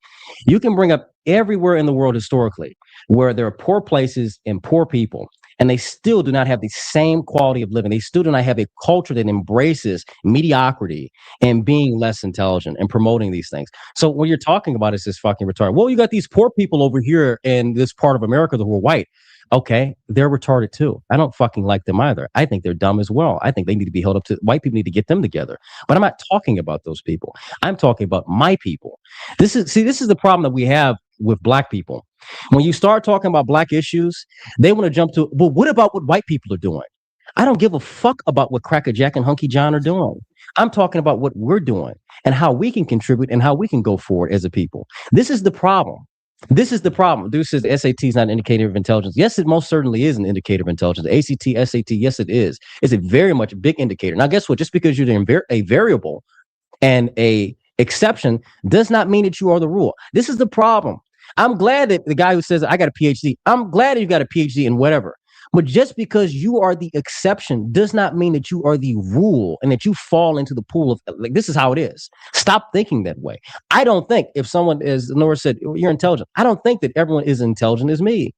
Speaker 14: You can bring up everywhere in the world historically where there are poor places and poor people, and they still do not have the same quality of living. They still do not have a culture that embraces mediocrity and being less intelligent and promoting these things. So what you're talking about is this fucking retarded. Well, you got these poor people over here in this part of America that were white. Okay, they're retarded too. I don't fucking like them either. I think they're dumb as well. I think they need to be held up to, white people need to get them together. But I'm not talking about those people. I'm talking about my people. This is the problem that we have with black people. When you start talking about black issues, they want to jump to, well, what about what white people are doing? I don't give a fuck about what Cracker Jack and Hunky John are doing. I'm talking about what we're doing and how we can contribute and how we can go forward as a people. This is the problem. This is the problem. Dude says the SAT is not an indicator of intelligence. Yes, it most certainly is an indicator of intelligence. ACT, SAT, yes, it is. It's a very much big indicator. Now, guess what? Just because you're a variable and a exception does not mean that you are the rule. This is the problem. I'm glad that the guy who says I got a PhD, I'm glad that you got a PhD in whatever. But just because you are the exception does not mean that you are the rule and that you fall into the pool of, like, this is how it is. Stop thinking that way. I don't think if someone, as Nora said, you're intelligent. I don't think that everyone is intelligent as me.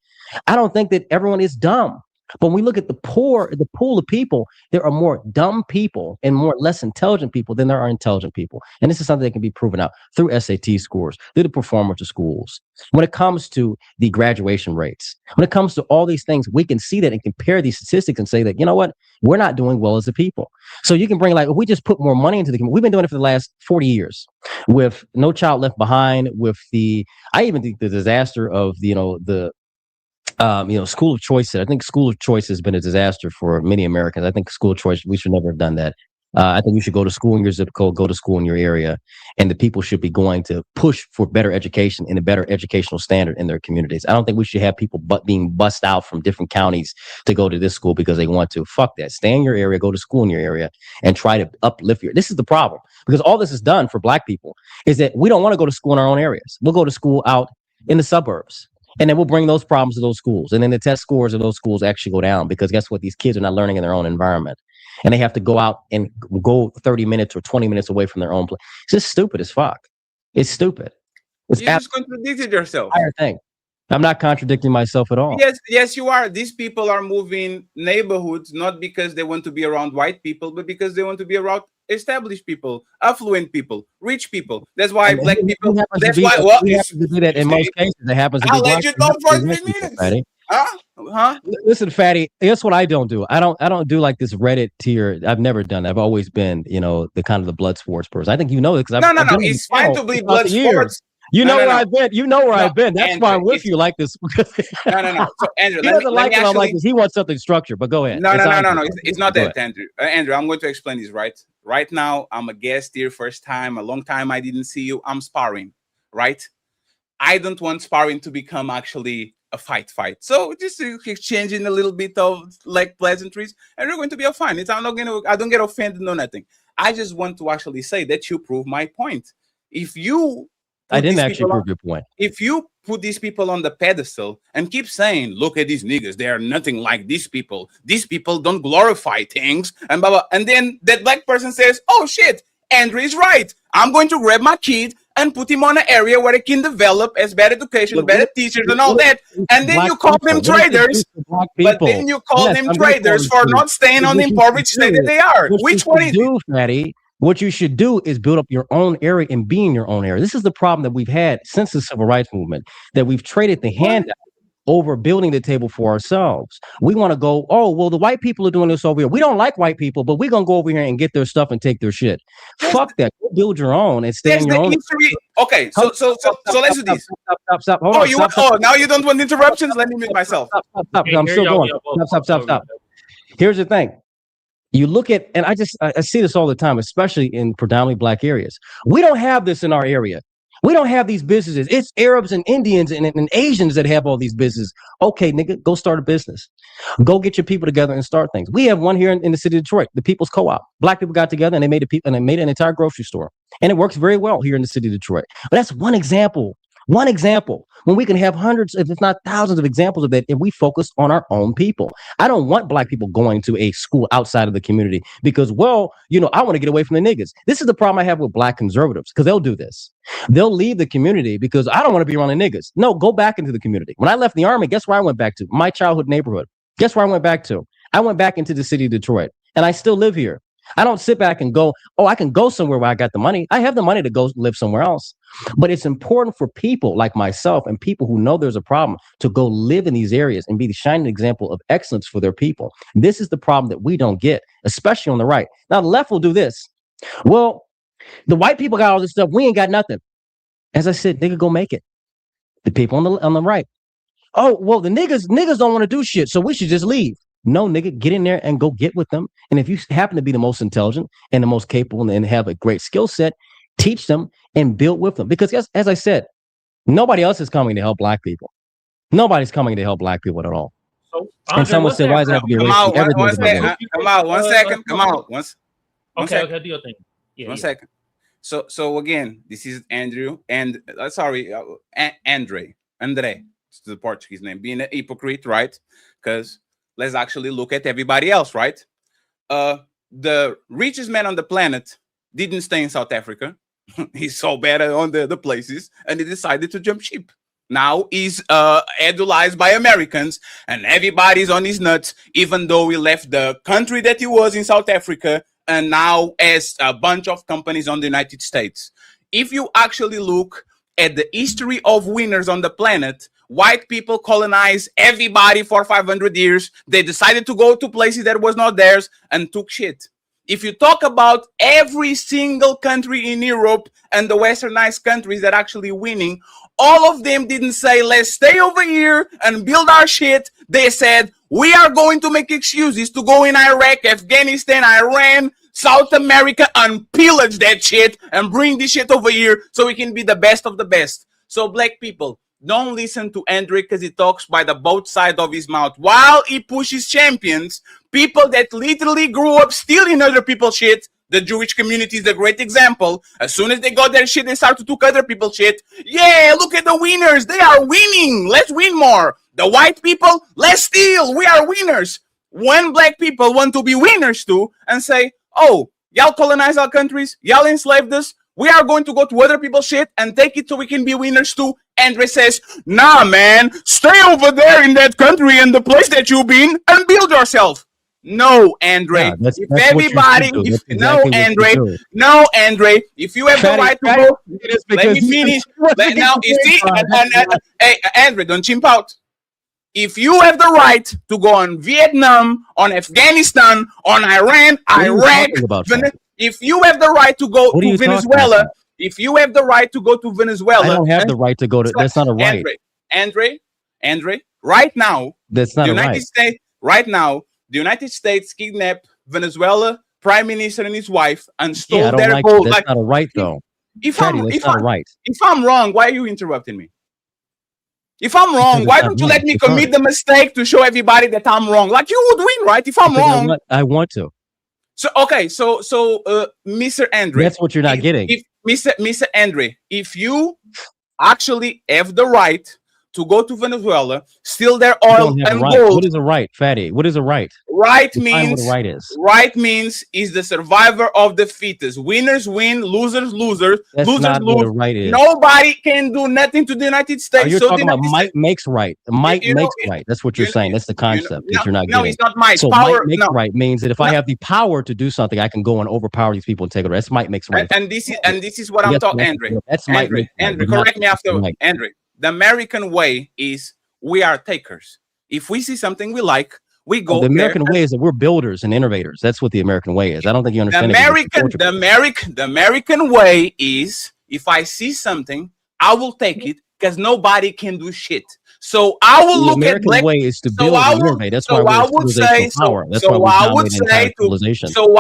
Speaker 14: I don't think that everyone is dumb. But when we look at the pool of people, there are more dumb people and more less intelligent people than there are intelligent people. And this is something that can be proven out through SAT scores, through the performance of schools. When it comes to the graduation rates, when it comes to all these things, we can see that and compare these statistics and say that, you know what, we're not doing well as a people. So you can bring, like, if we just put more money into the community, we've been doing it for the last 40 years with No Child Left Behind, with I even think the disaster of, school of choice. I think school of choice has been a disaster for many Americans. I think school of choice, we should never have done that. I think you should go to school in your zip code, go to school in your area, and the people should be going to push for better education and a better educational standard in their communities. I don't think we should have people being bussed out from different counties to go to this school because they want to. Fuck that. Stay in your area, go to school in your area, and try to uplift your. This is the problem, because all this is done for Black people is that we don't want to go to school in our own areas. We'll go to school out in the suburbs. And then we'll bring those problems to those schools. And then the test scores of those schools actually go down, because guess what? These kids are not learning in their own environment. And they have to go out and go 30 minutes or 20 minutes away from their own place. It's just stupid as fuck. It's stupid.
Speaker 12: You just contradicted yourself.
Speaker 14: Entire thing. I'm not contradicting myself at all.
Speaker 12: Yes, you are. These people are moving neighborhoods not because they want to be around white people, but because they want to be around established people, affluent people, rich people. That's why Black people. That's why. Well,
Speaker 14: we have to do that in most cases. It happens.
Speaker 12: I'll let you go for 3 minutes.
Speaker 14: Fatty.
Speaker 12: Huh?
Speaker 14: Listen, Fatty. That's what I don't do. I don't do like this Reddit tier. I've never done that. I've always been, the kind of the blood sports person. I think you know it because
Speaker 12: no. It's fine to be blood sports.
Speaker 14: You know where I've been. You know where I've been. That's why I'm with you like this.
Speaker 12: No. So Andrew,
Speaker 14: he doesn't like it. I'm like this. He wants something structured. But go ahead.
Speaker 12: No. It's not that, Andrew. Andrew, I'm going to explain this right now. I'm a guest here, first time, a long time I didn't see you. I'm sparring, right? I don't want sparring to become actually a fight. So just exchanging a little bit of like pleasantries, and we're going to be fine. I don't get offended or nothing. I just want to actually say that you prove my point. I
Speaker 14: didn't actually prove your point.
Speaker 12: If you put these people on the pedestal and keep saying, look at these niggas, they are nothing like these people. These people don't glorify things and blah, blah. And then that Black person says, oh shit, Andrew is right. I'm going to grab my kid and put him on an area where he can develop as better education, better teachers and all that. And then you call them traders. But then you call them traders for not staying on the impoverished state that they are. Which one is it?
Speaker 14: Fatty? What you should do is build up your own area and be in your own area. This is the problem that we've had since the civil rights movement, that we've traded the handout over building the table for ourselves. We want to go, oh, well, the white people are doing this over here. We don't like white people, but we're going to go over here and get their stuff and take their shit. Fuck that. Go build your own and stay in your own.
Speaker 12: Okay, so let's do this.
Speaker 14: Stop.
Speaker 12: Hold on, now you don't want interruptions? Let me mute myself.
Speaker 14: Stop. I'm still going. Stop. Here's the thing. You look at, and I see this all the time, especially in predominantly Black areas. We don't have this in our area. We don't have these businesses. It's Arabs and Indians and Asians that have all these businesses. Okay, nigga, go start a business. Go get your people together and start things. We have one here in the city of Detroit, the People's Co-op. Black people got together and they made an entire grocery store. And it works very well here in the city of Detroit. But that's one example. When we can have hundreds, if not thousands of examples of that, if we focus on our own people. I don't want Black people going to a school outside of the community because, I want to get away from the niggas. This is the problem I have with Black conservatives, because they'll do this. They'll leave the community because I don't want to be around the niggas. No, go back into the community. When I left the Army, guess where I went back to? My childhood neighborhood. Guess where I went back to? I went back into the city of Detroit, and I still live here. I don't sit back and go, I can go somewhere where I got the money. I have the money to go live somewhere else. But it's important for people like myself and people who know there's a problem to go live in these areas and be the shining example of excellence for their people. This is the problem that we don't get, especially on the right. Now, the left will do this. Well, the white people got all this stuff. We ain't got nothing. As I said, nigga, go make it. The people on the right. Oh, well, the niggas don't want to do shit, so we should just leave. No, nigga, get in there and go get with them. And if you happen to be the most intelligent and the most capable and have a great skill set, teach them and build with them. Because as I said, nobody else is coming to help Black people. Nobody's coming to help Black people at all.
Speaker 11: So,
Speaker 14: and someone said, why does it have to be racist?
Speaker 12: Come out, 1 second. Come out.
Speaker 11: Okay, do your thing. Yeah,
Speaker 12: 1 second. So again, this is Andrew and Andre. It's the Portuguese name. Being a hypocrite, right? Because let's actually look at everybody else, right? The richest man on the planet didn't stay in South Africa. He saw better on the places, and he decided to jump ship. Now he's idolized by Americans, and everybody's on his nuts, even though he left the country that he was in South Africa, and now has a bunch of companies on the United States. If you actually look at the history of winners on the planet, white people colonized everybody for 500 years. They decided to go to places that was not theirs and took shit. If you talk about every single country in Europe and the westernized countries that actually winning, all of them didn't say, let's stay over here and build our shit. They said, we are going to make excuses to go in Iraq, Afghanistan, Iran, South America and pillage that shit and bring this shit over here so we can be the best of the best. So black people, don't listen to Andre because he talks by the both side of his mouth. While he pushes champions, people that literally grew up stealing other people's shit. The Jewish community is a great example. As soon as they got their shit, they start to took other people's shit. Yeah, look at the winners. They are winning. Let's win more. The white people, let's steal. We are winners. When black people want to be winners too and say, oh, y'all colonize our countries, y'all enslaved us, we are going to go to other people's shit and take it so we can be winners too. Andre says, nah, man, stay over there in that country and the place that you've been and build yourself. No, Andre.
Speaker 14: Yeah, that's
Speaker 12: everybody, no, Andre. If you have the right to go, let me finish. Now, you see, hey, Andre, don't chimp out. If you have the right to go on Vietnam, on Afghanistan, on Iran, Iraq, if you have the right to go to Venezuela, if you have the right to go to Venezuela,
Speaker 14: I don't have the right to go to. That's not a right.
Speaker 12: Andre. Right now,
Speaker 14: that's not
Speaker 12: the
Speaker 14: a right.
Speaker 12: United States. Right now, the United States kidnapped Venezuela prime minister and his wife and stole their gold.
Speaker 14: That's not a right, though.
Speaker 12: If I'm wrong, why are you interrupting me? If I'm wrong, why don't you let me commit the mistake to show everybody that I'm wrong? Like you would win, right? If I'm wrong,
Speaker 14: I want to.
Speaker 12: So okay, so Mr. Andre,
Speaker 14: that's what you're not getting.
Speaker 12: If Mr. Andre, if you actually have the right to go to Venezuela, steal their oil and gold.
Speaker 14: What is a right, Fatty? What is a right?
Speaker 12: Right means
Speaker 14: what a right is.
Speaker 12: Right means is the survivor of the fittest. Winners win, losers losers.
Speaker 14: That's
Speaker 12: losers
Speaker 14: not
Speaker 12: lose.
Speaker 14: What a right is.
Speaker 12: Nobody can do nothing to the United States.
Speaker 14: You're talking about might makes right. Might makes right. That's what you're saying. That's the concept that you're not getting.
Speaker 12: No, it's not might.
Speaker 14: So
Speaker 12: Power
Speaker 14: might makes right means that if I have the power to do something, I can go and overpower these people and take it. That's might makes right.
Speaker 12: And this is what I'm talking, Andre.
Speaker 14: That's
Speaker 12: Andre. Andre, correct me after. Andre, the American way is we are takers. If we see something we like, we go.
Speaker 14: The American way is that we're builders and innovators. That's what the American way is. I don't think you understand.
Speaker 12: The American way is if I see something, I will take it because nobody can do shit. So I will look at
Speaker 14: American way is to build and innovate. That's why I would say. That's why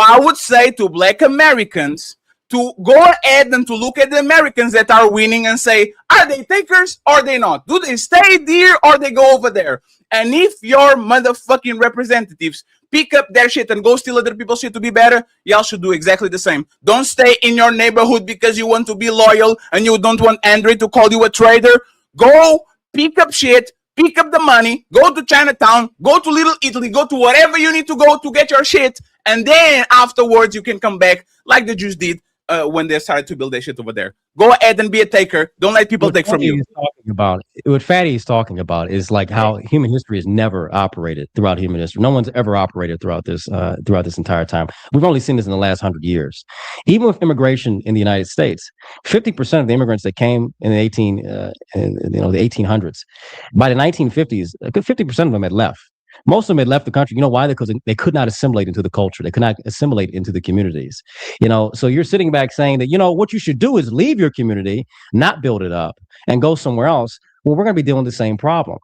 Speaker 14: I
Speaker 12: would say to Black Americans to go ahead and to look at the Americans that are winning and say, are they takers or are they not? Do they stay there or they go over there? And if your motherfucking representatives pick up their shit and go steal other people's shit to be better, y'all should do exactly the same. Don't stay in your neighborhood because you want to be loyal and you don't want Andre to call you a traitor. Go pick up shit, pick up the money, go to Chinatown, go to Little Italy, go to wherever you need to go to get your shit. And then afterwards you can come back like the Jews did. When they started to build their shit over there. Go ahead and be a taker. Don't let people take from you.
Speaker 14: What Fatty is talking about is like how human history has never operated throughout human history. No one's ever operated throughout this entire time. We've only seen this in the last 100 years. Even with immigration in the United States, 50% of the immigrants that came in the 1800s, by the 1950s, 50% of them had left. Most of them had left the country. You know why? Because they could not assimilate into the culture. They could not assimilate into the communities. So you're sitting back saying that, what you should do is leave your community, not build it up, and go somewhere else. Well, we're going to be dealing with the same problem.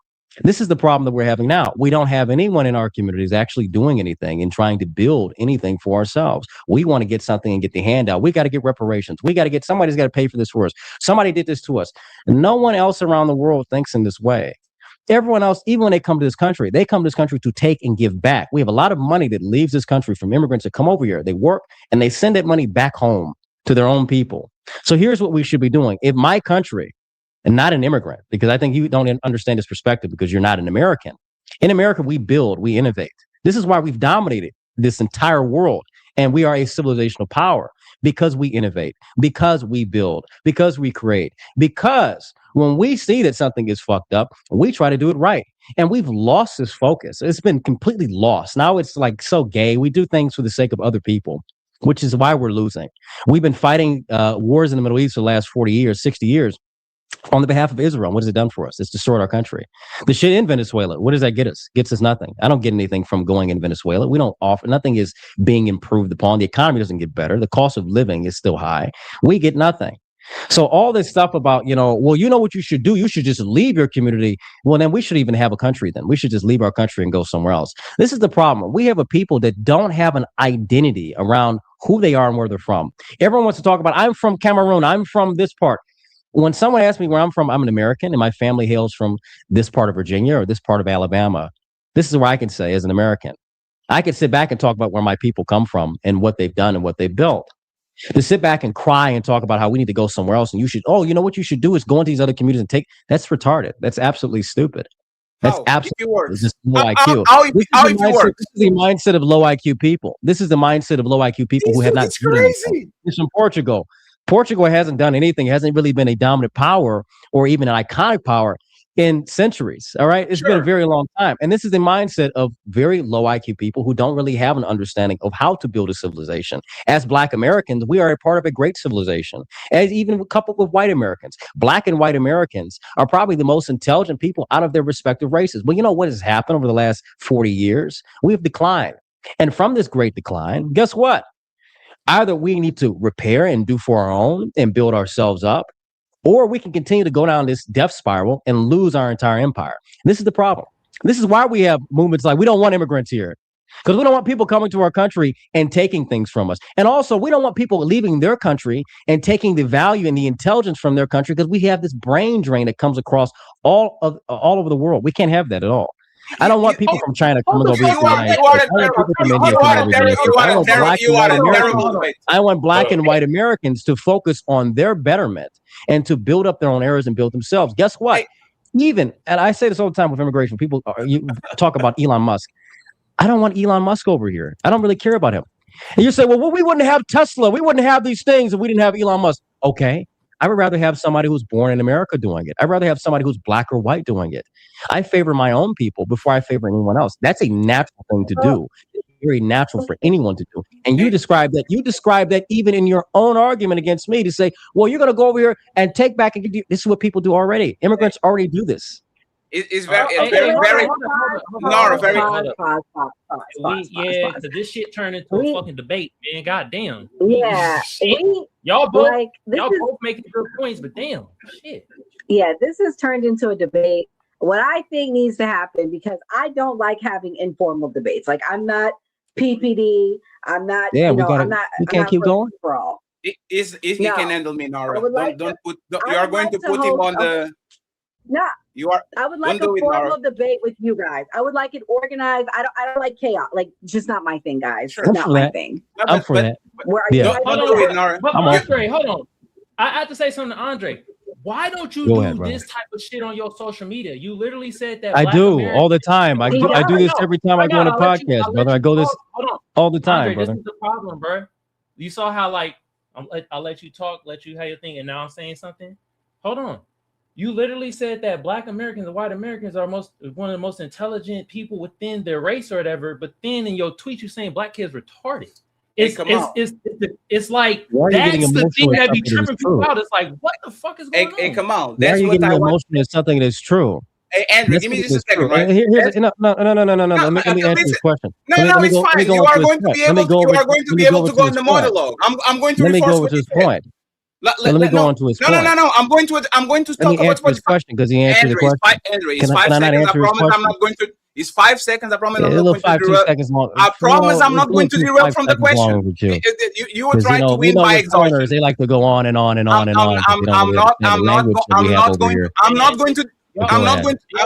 Speaker 14: This is the problem that we're having now. We don't have anyone in our communities actually doing anything and trying to build anything for ourselves. We want to get something and get the handout. We got to get reparations. Somebody's got to pay for this for us. Somebody did this to us. No one else around the world thinks in this way. Everyone else, even when they come to this country, to take and give back. We have a lot of money that leaves this country from immigrants that come over here. They work and they send that money back home to their own people. So here's what we should be doing. If my country, and not an immigrant, because I think you don't understand this perspective because you're not an American. In America, we build, we innovate. This is why we've dominated this entire world. And we are a civilizational power because we innovate, because we build, because we create, because when we see that something is fucked up, we try to do it right. And we've lost this focus. It's been completely lost. Now it's like so gay. We do things for the sake of other people, which is why we're losing. We've been fighting wars in the Middle East for the last 40 years, 60 years on the behalf of Israel. What has it done for us? It's destroyed our country. The shit in Venezuela, what does that get us? Gets us nothing. I don't get anything from going in Venezuela. We don't offer, nothing is being improved upon. The economy doesn't get better. The cost of living is still high. We get nothing. So all this stuff about, well, you know what you should do? You should just leave your community. Well, then we should even have a country then. We should just leave our country and go somewhere else. This is the problem. We have a people that don't have an identity around who they are and where they're from. Everyone wants to talk about, I'm from Cameroon. I'm from this part. When someone asks me where I'm from, I'm an American and my family hails from this part of Virginia or this part of Alabama. This is where I can say as an American, I can sit back and talk about where my people come from and what they've done and what they've built. To sit back and cry and talk about how we need to go somewhere else and you should, you know what you should do is go into these other communities and that's retarded. That's absolutely stupid. That's absolutely just low IQ. This is the mindset of low IQ people. This is the mindset of low IQ people who have not done anything. It's from Portugal. Portugal hasn't done anything. It hasn't really been a dominant power or even an iconic power in centuries. All right. It's been a very long time. And this is the mindset of very low IQ people who don't really have an understanding of how to build a civilization. As Black Americans, we are a part of a great civilization, as even coupled with white Americans. Black and white Americans are probably the most intelligent people out of their respective races. Well, you know what has happened over the last 40 years? We've declined. And from this great decline, guess what? Either we need to repair and do for our own and build ourselves up, or we can continue to go down this death spiral and lose our entire empire. This is the problem. This is why we have movements like we don't want immigrants here, because we don't want people coming to our country and taking things from us. And also, we don't want people leaving their country and taking the value and the intelligence from their country, because we have this brain drain that comes across all over the world. We can't have that at all. I don't want people from China coming over here. I want Black and white Americans to focus on their betterment and to build up their own areas and build themselves. Guess what? And I say this all the time with immigration, people you talk about Elon Musk. I don't want Elon Musk over here. I don't really care about him. And you say, well, we wouldn't have Tesla. We wouldn't have these things if we didn't have Elon Musk. Okay. I would rather have somebody who's born in America doing it. I'd rather have somebody who's Black or white doing it. I favor my own people before I favor anyone else. That's a natural thing to do. It's very natural for anyone to do. And you describe that even in your own argument against me to say, well, you're going to go over here and take back and do. This is what people do already. Immigrants already do this.
Speaker 12: It's very.
Speaker 11: Yeah, because this shit turned into a fucking debate, man. Goddamn.
Speaker 2: Yeah.
Speaker 11: Y'all both making good points, but damn, shit.
Speaker 2: Yeah, this has turned into a debate. What I think needs to happen, because I don't like having informal debates. Like, I'm not PPD. I'm not.
Speaker 14: Yeah,
Speaker 2: I'm not.
Speaker 14: We can't keep going.
Speaker 12: You can handle me, Nora. Don't put. You are going to put him on the.
Speaker 2: No,
Speaker 12: you are.
Speaker 2: I would like a formal debate with you guys. I would like it organized. I don't like chaos. Like, just not my thing, guys.
Speaker 14: Sure.
Speaker 2: Not my thing.
Speaker 14: I'm for that.
Speaker 2: Where are you guys?
Speaker 11: But Andre, hold on. I have to say something to Andre. Why don't you do this type of shit on your social media? You literally said that.
Speaker 14: I do all the time. I do this every time I go on a podcast, brother. I go this all the time, brother.
Speaker 11: This is the problem, bro. You saw how I'll let you talk, let you have your thing, and now I'm saying something. Hold on. You literally said that Black Americans and white Americans are one of the most intelligent people within their race or whatever. But then in your tweet, you're saying Black kids retarded. It's like that's the thing that be tripping people out. It's like, what the fuck is going on?
Speaker 12: Hey, come on.
Speaker 14: That's what I want. Emotional is something that's true.
Speaker 12: Hey, Andrew, give me just a second, right?
Speaker 14: No. Let me answer this question.
Speaker 12: No, it's fine. You are going to be able to go in the monologue. I'm going to
Speaker 14: let me go with this point. Let me go on to his point.
Speaker 12: No. I'm going to
Speaker 14: let me answer his question because he answered the question.
Speaker 12: Andrew, it's 5 seconds. I promise I'm not going to. It's 5 seconds. I promise I'm not going to derail. I promise I'm not going to derail from the question. You were trying to win by exhaustion.
Speaker 14: They like to go on and on and on and on.
Speaker 12: I'm not going to.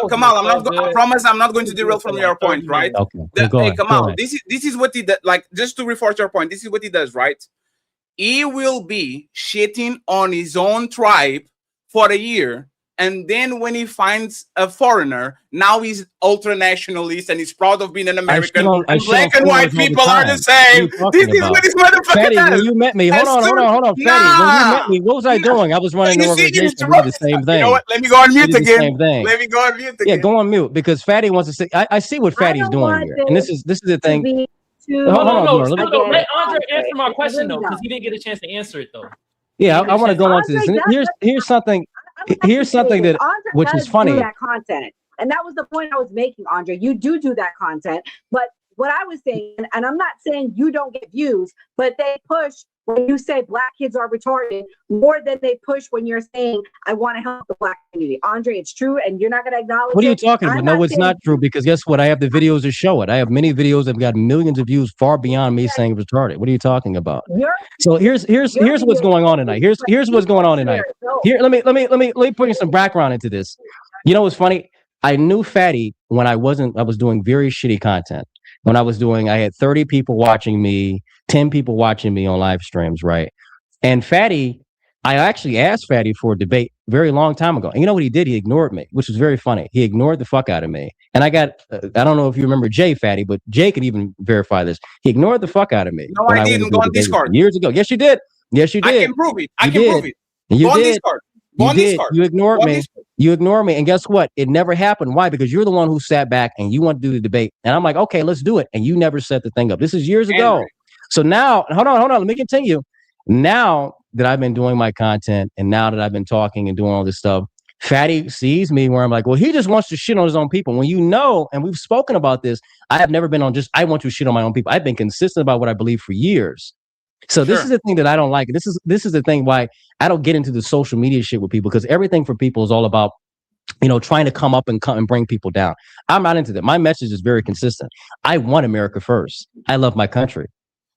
Speaker 12: Kamal, I promise I'm not going to derail from your point, right?
Speaker 14: Okay.
Speaker 12: Kamal, this is what he does. Like, just to reinforce your point, this is what he does, right? He will be shitting on his own tribe for a year, and then when he finds a foreigner, now he's ultra nationalist and he's proud of being an American. And black and white people are the same. This is what this motherfucker does.
Speaker 14: When you met me, hold on, Fatty. When you met me, what was I doing? I was running the organization. We did the same thing.
Speaker 12: You know what? Let me go on mute again.
Speaker 14: Yeah, go on mute because Fatty wants to say. I see what Fatty's doing here, and this is the thing.
Speaker 11: Hold on. Let Andre answer my question though, because he didn't get a chance to answer it though.
Speaker 14: Yeah, I want to go on to this. And here's something. Here's something that which is funny.
Speaker 2: That content, and that was the point I was making, Andre. You do that content, but what I was saying, and I'm not saying you don't get views, but they push when you say black kids are retarded more than they push when you're saying, I want to help the black community. Andre, it's true, and you're not going to acknowledge it.
Speaker 14: What are you talking about? No, it's not true, because guess what? I have the videos to show it. I have many videos that have got millions of views far beyond me saying retarded. What are you talking about? So here's what's going on tonight. Here's what's going on tonight. Here, let me put in some background into this. You know what's funny? I knew Fatty when I was doing very shitty content. When I had 30 people watching me, 10 people watching me on live streams, right? And Fatty, I actually asked Fatty for a debate very long time ago. And you know what he did? He ignored me, which was very funny. He ignored the fuck out of me. And I got, I don't know if you remember Jay, Fatty, but Jay could even verify this. He ignored the fuck out of me.
Speaker 12: No, I didn't. Go on Discord.
Speaker 14: Years ago. Yes, you did. Yes, you did.
Speaker 12: I can prove it. I can prove it.
Speaker 14: You
Speaker 12: go on
Speaker 14: did.
Speaker 12: Discord.
Speaker 14: You did. You ignored me. You ignored me. And guess what? It never happened. Why? Because you're the one who sat back and you want to do the debate. And I'm like, okay, let's do it. And you never set the thing up. This is years ago. So now, hold on. Let me continue. Now that I've been doing my content and now that I've been talking and doing all this stuff, Fatty sees me where I'm like, well, he just wants to shit on his own people. When you know, and we've spoken about this, I have never been on just, I want to shit on my own people. I've been consistent about what I believe for years. So this is the thing that I don't like. This is the thing why I don't get into the social media shit with people, because everything for people is all about, you know, trying to come and bring people down. I'm not into that. My message is very consistent. I want America first. I love my country.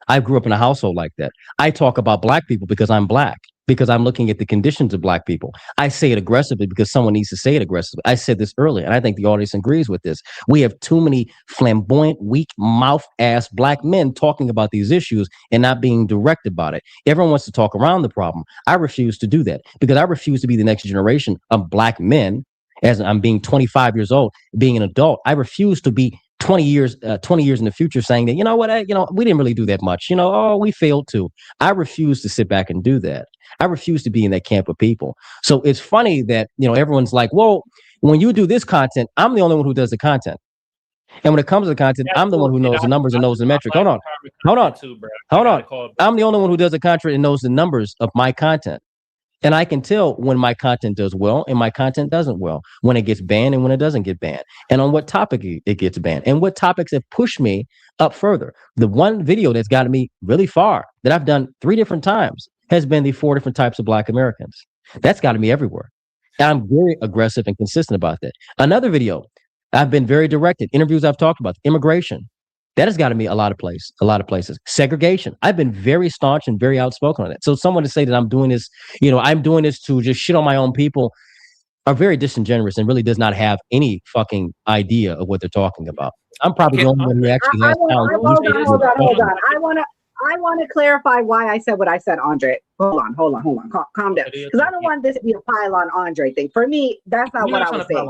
Speaker 14: I grew up in a household like that. I talk about black people because I'm black, because I'm looking at the conditions of black people. I say it aggressively because someone needs to say it aggressively. I said this earlier, and I think the audience agrees with this. We have too many flamboyant, weak mouth ass black men talking about these issues and not being direct about it. Everyone wants to talk around the problem. I refuse to do that, because I refuse to be the next generation of black men. As I'm being 25 years old, being an adult, I refuse to be 20 years in the future saying that, you know what, we didn't really do that much. We failed to. I refuse to sit back and do that. I refuse to be in that camp of people. So it's funny that, everyone's like, well, when you do this content, I'm the only one who does the content. And when it comes to the content, I'm the one who knows the numbers and knows the metric. Hold on. I'm the only one who does the content and knows the numbers of my content. And I can tell when my content does well and my content doesn't well, when it gets banned and when it doesn't get banned, and on what topic it gets banned, and what topics have pushed me up further. The one video that's gotten me really far, that I've done 3 different times, has been the 4 different types of black Americans. That's gotten me everywhere. And I'm very aggressive and consistent about that. Another video, I've been very directed. Interviews I've talked about, immigration. That has gotten me a lot of places. Segregation. I've been very staunch and very outspoken on it. So someone to say that I'm doing this, I'm doing this to just shit on my own people, are very disingenuous and really does not have any fucking idea of what they're talking about. I'm probably the only one who actually has talent.
Speaker 2: Hold on. I want to clarify why I said what I said, Andre. Hold on. Calm down. Because I don't want this to be a pile on Andre thing. For me, that's not what I was saying.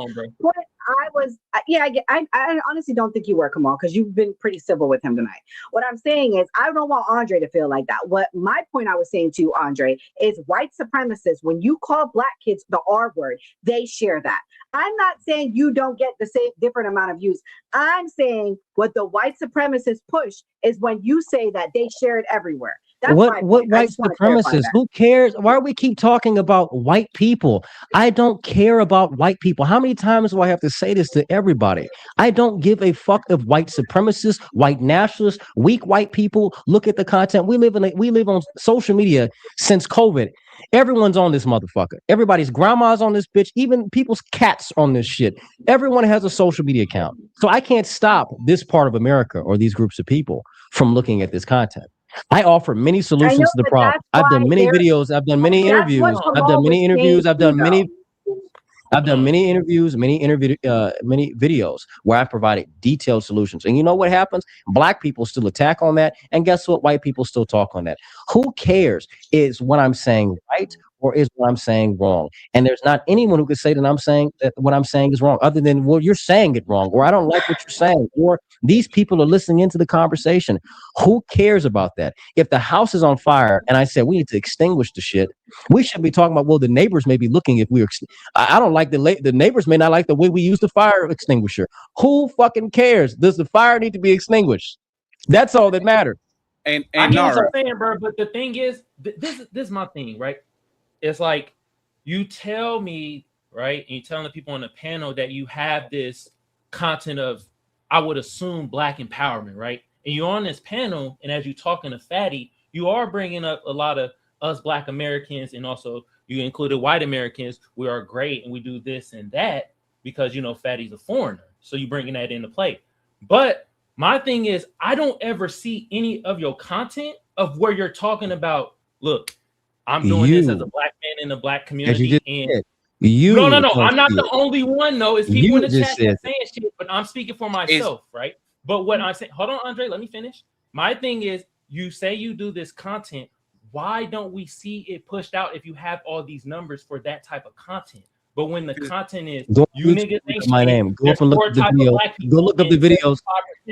Speaker 2: I honestly don't think you were, Kamal, because you've been pretty civil with him tonight. What I'm saying is, I don't want Andre to feel like that. What my point I was saying to you, Andre, is white supremacists, when you call black kids the R word, they share that. I'm not saying you don't get the same different amount of views. I'm saying what the white supremacists push is when you say that they share it everywhere. That's
Speaker 14: what white supremacists? Who cares? Why do we keep talking about white people? I don't care about white people. How many times do I have to say this to everybody? I don't give a fuck if white supremacists, white nationalists, weak white people look at the content. We live on social media since COVID. Everyone's on this motherfucker. Everybody's grandma's on this bitch. Even people's cats on this shit. Everyone has a social media account. So I can't stop this part of America or these groups of people from looking at this content. I offer many solutions to the problem. I've done many videos. I've done many interviews. I've done many videos where I've provided detailed solutions. And you know what happens? Black people still attack on that. And guess what? White people still talk on that. Who cares is what I'm saying right or is what I'm saying wrong? And there's not anyone who could say that I'm saying that what I'm saying is wrong, other than, well, you're saying it wrong, or I don't like what you're saying, or these people are listening into the conversation. Who cares about that? If the house is on fire and I said we need to extinguish the shit, we should be talking about, well, the neighbors may be looking if we're, I don't like the neighbors may not like the way we use the fire extinguisher. Who fucking cares? Does the fire need to be extinguished? That's all that matters.
Speaker 11: And I get what you're saying, bro. But the thing is, this is my thing, right? It's like you tell me, right, and you're telling the people on the panel that you have this content of I would assume Black empowerment, right? And you're on this panel, and as you're talking to Fatty, you are bringing up a lot of us Black Americans, and also you included white Americans. We are great, and we do this and that because, you know, Fatty's a foreigner. So you're bringing that into play. But my thing is, I don't ever see any of your content of where you're talking about, look, I'm doing this as a Black man in the Black community. And no, I'm not the only one, though. It's people in the chat saying shit, but I'm speaking for myself, right? But what I'm saying, hold on, Andre, let me finish. My thing is, you say you do this content. Why don't we see it pushed out if you have all these numbers for that type of content? But when the content is you niggas ain't
Speaker 14: my name, go up and look at the video. Go look up the videos.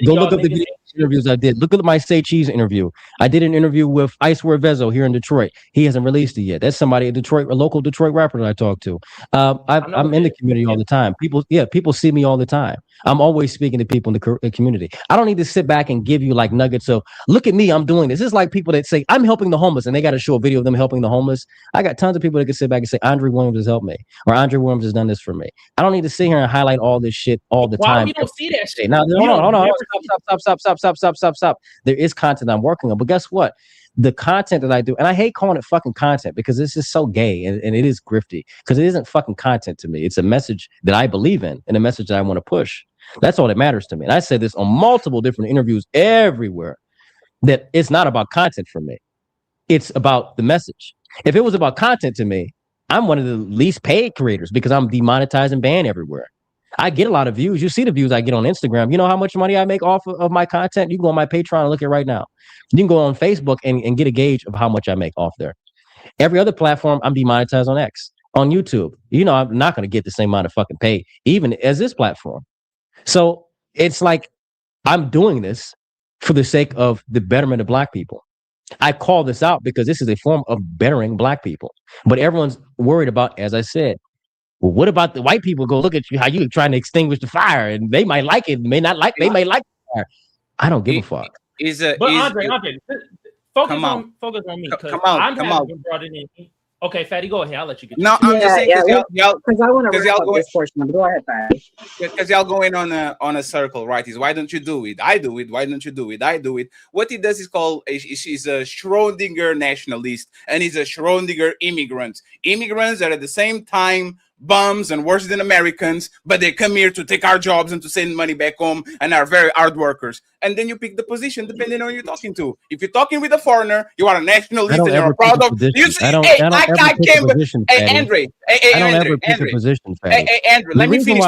Speaker 14: Go look up the video interviews I did. Look at my Say Cheese interview. I did an interview with Icewear Vezo here in Detroit. He hasn't released it yet. That's somebody in Detroit, a local Detroit rapper that I talk to. I'm in the community all the time. People see me all the time. I'm always speaking to people in the community. I don't need to sit back and give you like nuggets of, look at me, I'm doing this. It's like people that say, I'm helping the homeless, and they got to show a video of them helping the homeless. I got tons of people that can sit back and say, Andre Williams has helped me, or Andre Williams has done this for me. I don't need to sit here and highlight all this shit all the time.
Speaker 11: Why we don't see that shit?
Speaker 14: Now, hold on. Stop. There is content I'm working on, but guess what? The content that I do, and I hate calling it fucking content because it's just so gay and it is grifty because it isn't fucking content to me. It's a message that I believe in and a message that I want to push. That's all that matters to me. And I said this on multiple different interviews everywhere, that it's not about content for me. It's about the message. If it was about content to me, I'm one of the least paid creators because I'm demonetized and banned everywhere. I get a lot of views. You see the views I get on Instagram. You know how much money I make off of my content? You can go on my Patreon and look at it right now. You can go on Facebook and get a gauge of how much I make off there. Every other platform, I'm demonetized on X. On YouTube, you know, I'm not going to get the same amount of fucking pay, even as this platform. So it's like I'm doing this for the sake of the betterment of Black people. I call this out because this is a form of bettering Black people. But everyone's worried about, as I said, well, what about the white people? Go look at you, how you trying to extinguish the fire, and they might like it, may not like, they may like the fire. I don't give a fuck.
Speaker 11: Andre, focus on me. Come out. Brought it in. Okay, Fatty, go ahead. I'll let you get.
Speaker 12: No, I'm just saying
Speaker 2: because I want to wrap up this portion. Go ahead, Fatty.
Speaker 12: Because y'all going on a circle, right? Is why don't you do it? I do it. Why don't you do it? I do it. What he does is called he's a Schrodinger nationalist, and he's a Schrodinger immigrant. Immigrants are at the same time bums and worse than Americans, but they come here to take our jobs and to send money back home and are very hard workers. And then you pick the position depending on who you're talking to. If you're talking with a foreigner, you are a nationalist and you're proud of. You see, Andre, Andre, let me finish,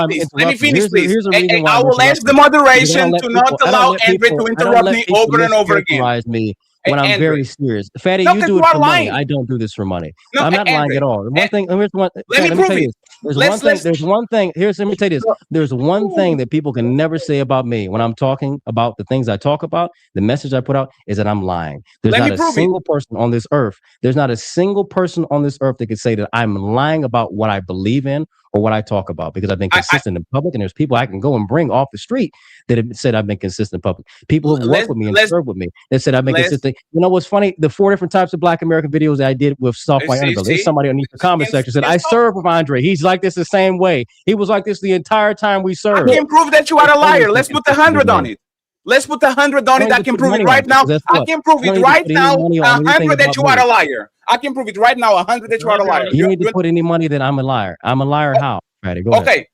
Speaker 12: please. I will ask the moderation to not allow Andre to interrupt me over and over again.
Speaker 14: When I'm very serious, Fatty, you do it for money. I don't do this for money. I'm not lying at all. One thing. Let me prove it. There's one thing. Let me tell you this. There's one thing that people can never say about me when I'm talking about the things I talk about. The message I put out is that I'm lying. There's not a single person on this earth. There's not a single person on this earth that could say that I'm lying about what I believe in or what I talk about, because I've been consistent in public, and there's people I can go and bring off the street that have said I've been consistent in public. People who work with me and serve with me that said I've been consistent. You know what's funny? The 4 different types of Black American videos that I did with Soft White Underbelly. There's somebody underneath the comment section said, I serve with Andre. He's like this the same way. He was like this the entire time we served.
Speaker 12: I can prove that you are a liar. Let's put 100 on it. Let's put 100 on it. I can prove it right now. I can prove it right now. 100 that you are a liar. I can prove it right now. 100 that you are a liar.
Speaker 14: You need to put any money that I'm a liar. I'm a liar. How? Go
Speaker 12: okay,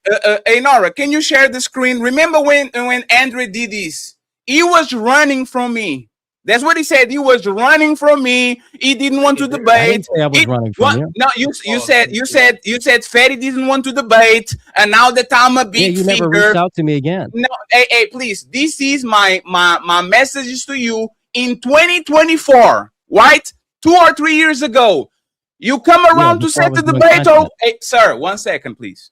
Speaker 12: Nora, can you share the screen? Remember when Andre did this? He was running from me. That's what he said. He was running from me. He didn't want to debate. I didn't say I was running from you. No, you said Fatty didn't want to debate, and now that I'm a big
Speaker 14: you never reached out to me again.
Speaker 12: No, hey, please. This is my messages to you in 2024, right? 2 or 3 years ago. You come around to set the debate. Hey, sir, 1 second, please.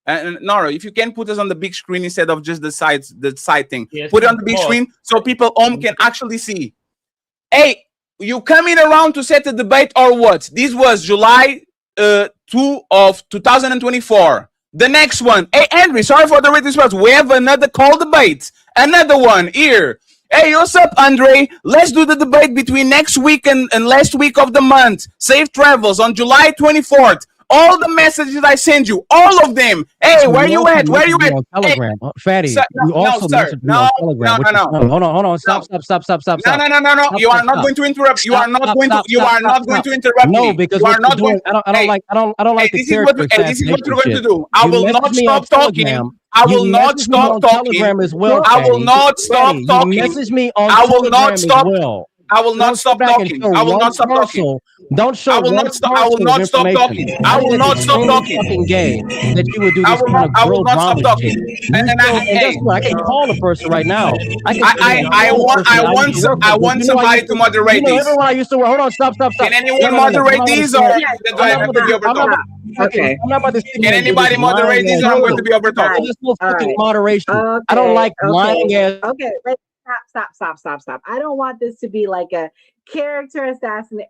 Speaker 12: And Nora, if you can put us on the big screen instead of just the side thing, put it on the big screen so people home can actually see. Hey, you coming around to set the debate or what? This was July 2 of 2024. The next one. Hey, Henry, sorry for the written response. We have another call debate. Another one here. Hey, what's up, Andre? Let's do the debate between next week and last week of the month. Safe travels on July 24th. All the messages I send you, all of them. Hey, where you at? Where you at?
Speaker 14: Telegram,
Speaker 12: Fatty.
Speaker 14: Sir, you also messaged me on Telegram. Hold on. Stop.
Speaker 12: No. You are not going to interrupt. You are not going to. You are not going to interrupt me.
Speaker 14: No, because
Speaker 12: you are not going.
Speaker 14: I don't like the character assassination.
Speaker 12: This is what you're going to do. I will not
Speaker 14: stop
Speaker 12: talking. I will not stop talking.
Speaker 14: Telegram as well.
Speaker 12: I will not stop talking.
Speaker 14: Message me on
Speaker 12: I will
Speaker 14: Telegram
Speaker 12: not stop.
Speaker 14: as well.
Speaker 12: I will not stop talking. I will not stop talking.
Speaker 14: Don't show.
Speaker 12: I will not stop. I will not stop talking. I will not stop talking.
Speaker 14: Fucking gay that you would do this kind of girl drama shit. And guess what? I can call the person right now.
Speaker 12: I want somebody to moderate these.
Speaker 14: Everyone I used to work. Hold on. Stop.
Speaker 12: Can anyone moderate these, or do I have to be overtalked?
Speaker 2: Okay.
Speaker 14: I'm not about to
Speaker 12: Can anybody moderate these, or I'm going to be overtalked?
Speaker 14: There's no fucking moderation. I don't like lying ass.
Speaker 2: Okay. Stop. I don't want this to be like a character assassination.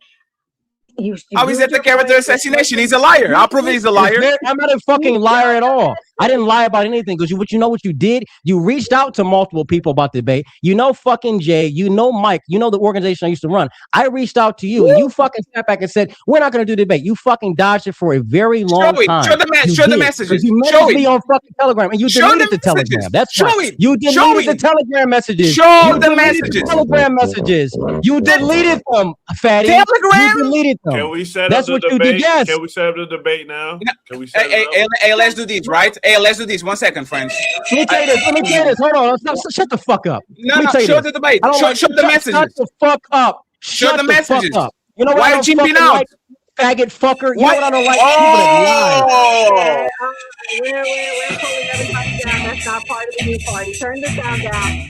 Speaker 12: How is that the character assassination? He's a liar. I'll prove he's a liar.
Speaker 14: I'm not a fucking liar at all. I didn't lie about anything because you know what you did? You reached out to multiple people about the debate. You know fucking Jay. You know Mike. You know the organization I used to run. I reached out to you and you fucking sat back and said, we're not going to do debate. You fucking dodged it for a very long time.
Speaker 12: Show the messages.
Speaker 14: You messaged me on fucking Telegram and you deleted the Telegram. That's right. You deleted the Telegram messages.
Speaker 12: Show the messages.
Speaker 14: Telegram messages. You deleted them, fatty.
Speaker 12: Telegram?
Speaker 14: You deleted them.
Speaker 10: Can we set
Speaker 14: That's
Speaker 10: up the
Speaker 14: what
Speaker 10: debate?
Speaker 14: you did, yes.
Speaker 10: Can we set up the debate now? Can we set
Speaker 12: Hey, let's do this, right? Hey, let's do this. 1 second, friends.
Speaker 14: Let me tell you this. Hold on. Shut the fuck up.
Speaker 12: No, show the debate. Show the messages.
Speaker 14: Shut the fuck up.
Speaker 12: Show the messages.
Speaker 14: You know what?
Speaker 12: Why are you chimping out?
Speaker 14: Like, faggot fucker. You know what I don't like?
Speaker 2: Oh! We're pulling everybody down. That's not part of the new party. Turn the sound down.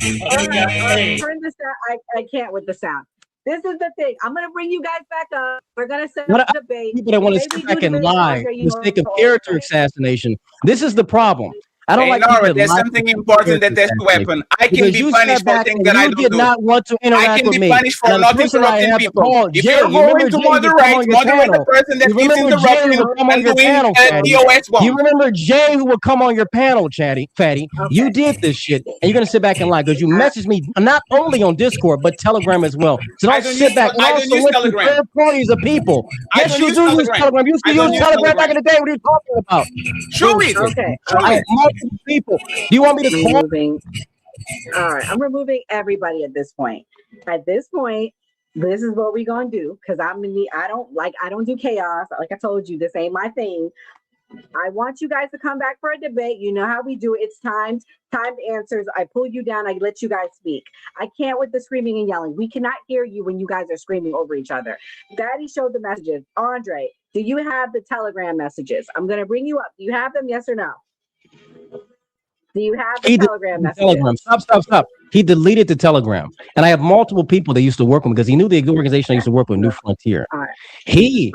Speaker 2: Turn the sound. I can't with the sound. This is the thing. I'm going to bring you guys back up. We're going to set up a debate.
Speaker 14: People that want to sit back and lie for the sake of character assassination. This is the problem. I don't like
Speaker 12: Nora, there's something important that has to happen. I can be punished for things that I don't do.
Speaker 14: You did not want to interact with me.
Speaker 12: I can be punished for not interrupting people. If you're going to moderate the person that keeps interrupting and doing DOS bomb.
Speaker 14: You remember Jay who would come on your panel, fatty. You did this shit, and you're gonna sit back and lie because you messaged me not only on Discord but Telegram as well. So don't sit back.
Speaker 12: I don't use Telegram.
Speaker 14: Third parties of people. Yes, you do use Telegram. You used to use Telegram back in the day. What are you talking about?
Speaker 12: Show it.
Speaker 2: Okay.
Speaker 14: People. Do you want me to call?
Speaker 2: All right, I'm removing everybody at this point. At this point, this is what we're gonna do because I don't do chaos. Like I told you, this ain't my thing. I want you guys to come back for a debate. You know how we do it. It's timed answers. I pull you down. I let you guys speak. I can't with the screaming and yelling. We cannot hear you when you guys are screaming over each other. Daddy showed the messages. Andre, do you have the Telegram messages? I'm gonna bring you up. Do you have them? Yes or no? Do you have the Telegram messages?
Speaker 14: Stop. He deleted the Telegram. And I have multiple people that used to work with him because he knew the organization I used to work with, New Frontier.
Speaker 2: All right.
Speaker 14: He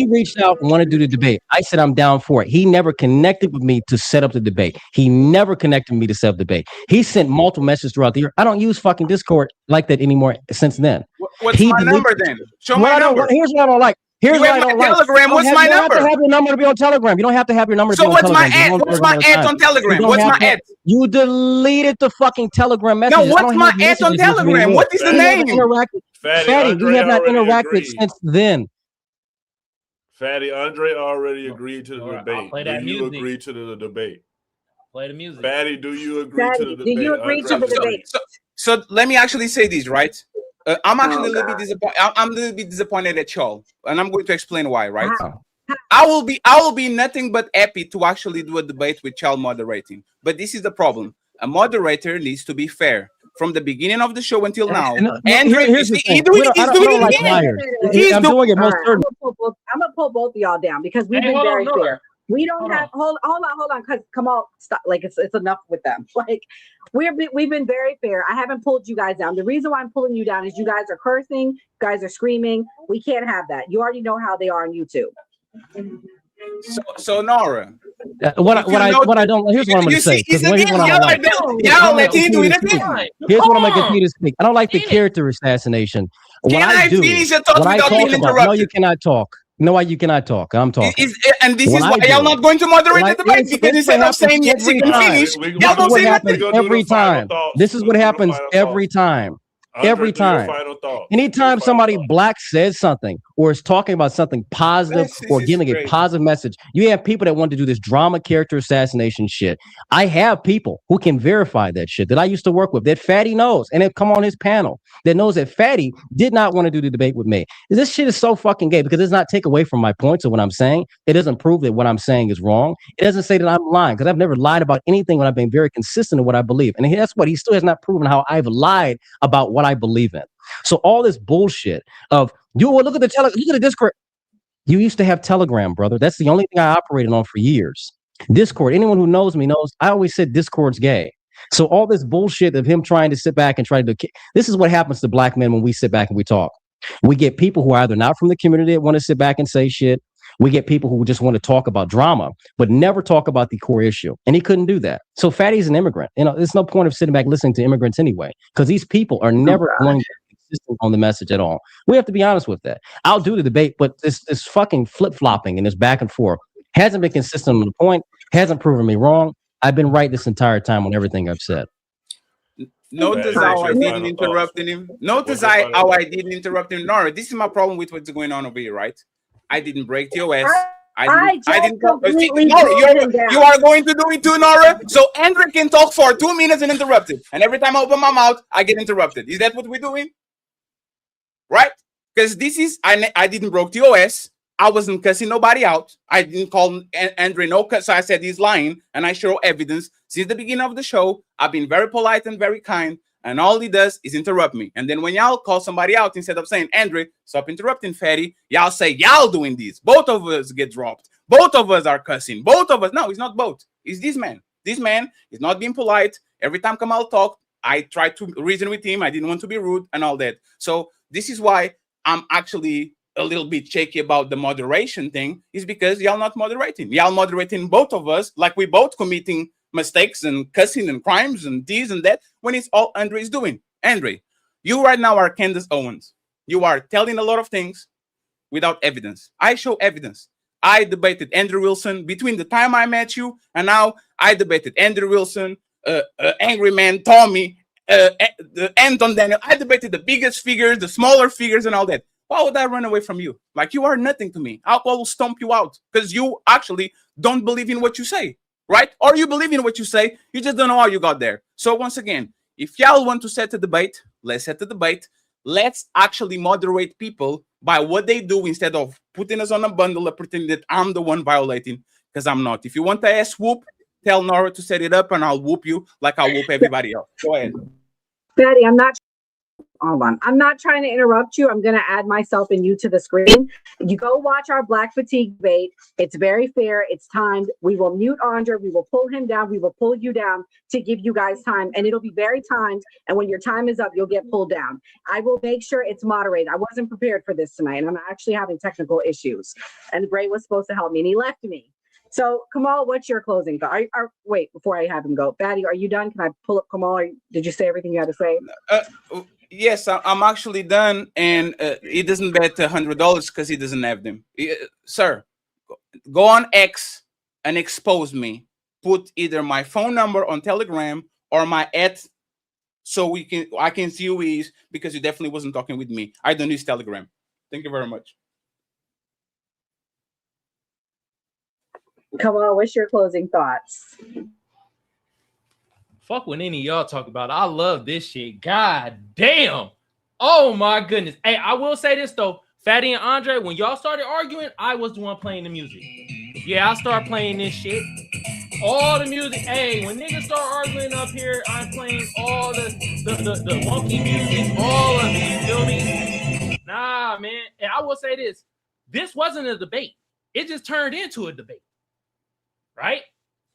Speaker 14: reached out and wanted to do the debate. I said, I'm down for it. He never connected with me to set up the debate. He never connected with me to set up the debate. He sent multiple messages throughout the year. I don't use fucking Discord like that anymore since then.
Speaker 12: What's my number then? Show my number.
Speaker 14: Here's what I don't like. Here's
Speaker 12: you have my Telegram. What's my number?
Speaker 14: You don't have to have your number to be on Telegram. You don't have to have your number to be on Telegram.
Speaker 12: So what's my ad? What's my ad on Telegram? What's my ad?
Speaker 14: You deleted the fucking Telegram message.
Speaker 12: No, what's my ad on Telegram? What is the name?
Speaker 14: Fatty, we have not interacted since then.
Speaker 10: Fatty, Andre already agreed to the debate.
Speaker 11: Do
Speaker 10: you agree to the debate?
Speaker 11: Play the music.
Speaker 10: Fatty, do you agree to the debate?
Speaker 2: Do you agree to the debate?
Speaker 12: So let me actually say this, right? I'm actually a little bit disappointed. I'm a little bit disappointed at y'all, and I'm going to explain why. Right? I will be nothing but happy to actually do a debate with y'all moderating. But this is the problem: a moderator needs to be fair from the beginning of the show until now. Andre, he's doing it.
Speaker 2: He's doing it most certainly. I'm gonna pull both of y'all down because we've been very fair. We don't have hold on, because come on, stop. Like it's enough with them. Like we've been very fair. I haven't pulled you guys down. The reason why I'm pulling you down is you guys are cursing, you guys are screaming. We can't have that. You already know how they are on YouTube.
Speaker 12: So Nora,
Speaker 14: what I don't here's what I'm gonna say. Here's what I'm gonna continue to speak. I don't like the character assassination.
Speaker 12: Can I finish your thoughts without being interrupted?
Speaker 14: No, you cannot talk. No, why you cannot talk? I'm talking.
Speaker 12: And this is why y'all not going to moderate the debate because instead of saying yes, you can finish, y'all don't say nothing.
Speaker 14: Every time. This is what happens every time. Every time. Anytime somebody black says something or is talking about something positive or giving a positive message. You have people that want to do this drama character assassination shit. I have people who can verify that shit that I used to work with, that Fatty knows, and have come on his panel, that knows that Fatty did not want to do the debate with me. This shit is so fucking gay because it does not take away from my points of what I'm saying. It doesn't prove that what I'm saying is wrong. It doesn't say that I'm lying, because I've never lied about anything when I've been very consistent in what I believe. And that's what he still has not proven, how I've lied about what I believe in. So all this bullshit of look at the Discord. You used to have Telegram, brother. That's the only thing I operated on for years. Discord. Anyone who knows me knows I always said Discord's gay. So all this bullshit of him trying to sit back and try to do, this is what happens to black men when we sit back and we talk. We get people who are either not from the community that want to sit back and say shit. We get people who just want to talk about drama, but never talk about the core issue. And he couldn't do that. So Fatty's an immigrant. There's no point of sitting back listening to immigrants anyway, because these people are never going to be consistent on the message at all. We have to be honest with that. I'll do the debate, but this fucking flip-flopping and this back and forth hasn't been consistent on the point, hasn't proven me wrong. I've been right this entire time on everything I've said.
Speaker 12: Notice how I didn't interrupt him. Notice how I didn't interrupt him. Nora, this is my problem with what's going on over here, right? I didn't break the OS. I didn't completely Nora, you are going to do it too, Nora. So Andrew can talk for 2 minutes and interrupted. And every time I open my mouth, I get interrupted. Is that what we're doing? Right? Because this is, I didn't broke the OS. I wasn't cussing nobody out. I didn't call Andre no cuss. So I said he's lying, and I show evidence. Since the beginning of the show, I've been very polite and very kind, and all he does is interrupt me. And then when y'all call somebody out, instead of saying, Andre, stop interrupting Fatty, y'all say, y'all doing this. Both of us get dropped. Both of us are cussing. Both of us. No, it's not both. It's this man. This man is not being polite. Every time Kamal talked, I tried to reason with him. I didn't want to be rude and all that. So this is why I'm actually a little bit shaky about the moderation thing, is because y'all not moderating. Y'all moderating both of us, like we both committing mistakes and cussing and crimes and this and that, when it's all Andre is doing. Andre, you right now are Candace Owens. You are telling a lot of things without evidence. I show evidence. I debated Andrew Wilson between the time I met you and now. I debated Andrew Wilson, Angry Man, Tommy, Anton Daniel. I debated the biggest figures, the smaller figures, and all that. Why would I run away from you? Like, you are nothing to me. I will stomp you out because you actually don't believe in what you say, right? Or you believe in what you say, you just don't know how you got there. So once again, if y'all want to set a debate, let's set the debate. Let's actually moderate people by what they do instead of putting us on a bundle and pretending that I'm the one violating, because I'm not. If you want to ass whoop, tell Nora to set it up and I'll whoop you like I'll whoop everybody else. Go ahead.
Speaker 2: Fatty, hold on. I'm not trying to interrupt you. I'm going to add myself and you to the screen. You go watch our Black Fatigue debate. It's very fair. It's timed. We will mute Andre. We will pull him down. We will pull you down to give you guys time. And it'll be very timed. And when your time is up, you'll get pulled down. I will make sure it's moderated. I wasn't prepared for this tonight. And I'm actually having technical issues. And Bray was supposed to help me and he left me. So Kamal, what's your closing thought? Wait, before I have him go. Fatty, are you done? Can I pull up Kamal? Did you say everything you had to say?
Speaker 12: Yes, I'm actually done, and he doesn't bet $100 because he doesn't have them. Sir, go on X and expose me. Put either my phone number on Telegram or my @ so I can see who he is, because he definitely wasn't talking with me. I don't use Telegram. Thank you very much.
Speaker 2: Come on, what's your closing thoughts?
Speaker 11: Fuck when any of y'all talk about it. I love this shit. God damn. Oh my goodness. Hey, I will say this though. Fatty and Andre, when y'all started arguing, I was the one playing the music. Yeah, I started playing this shit. All the music. Hey, when niggas start arguing up here, I'm playing all the funky music, all of it. You feel me? Nah, man. And I will say this. This wasn't a debate. It just turned into a debate. Right?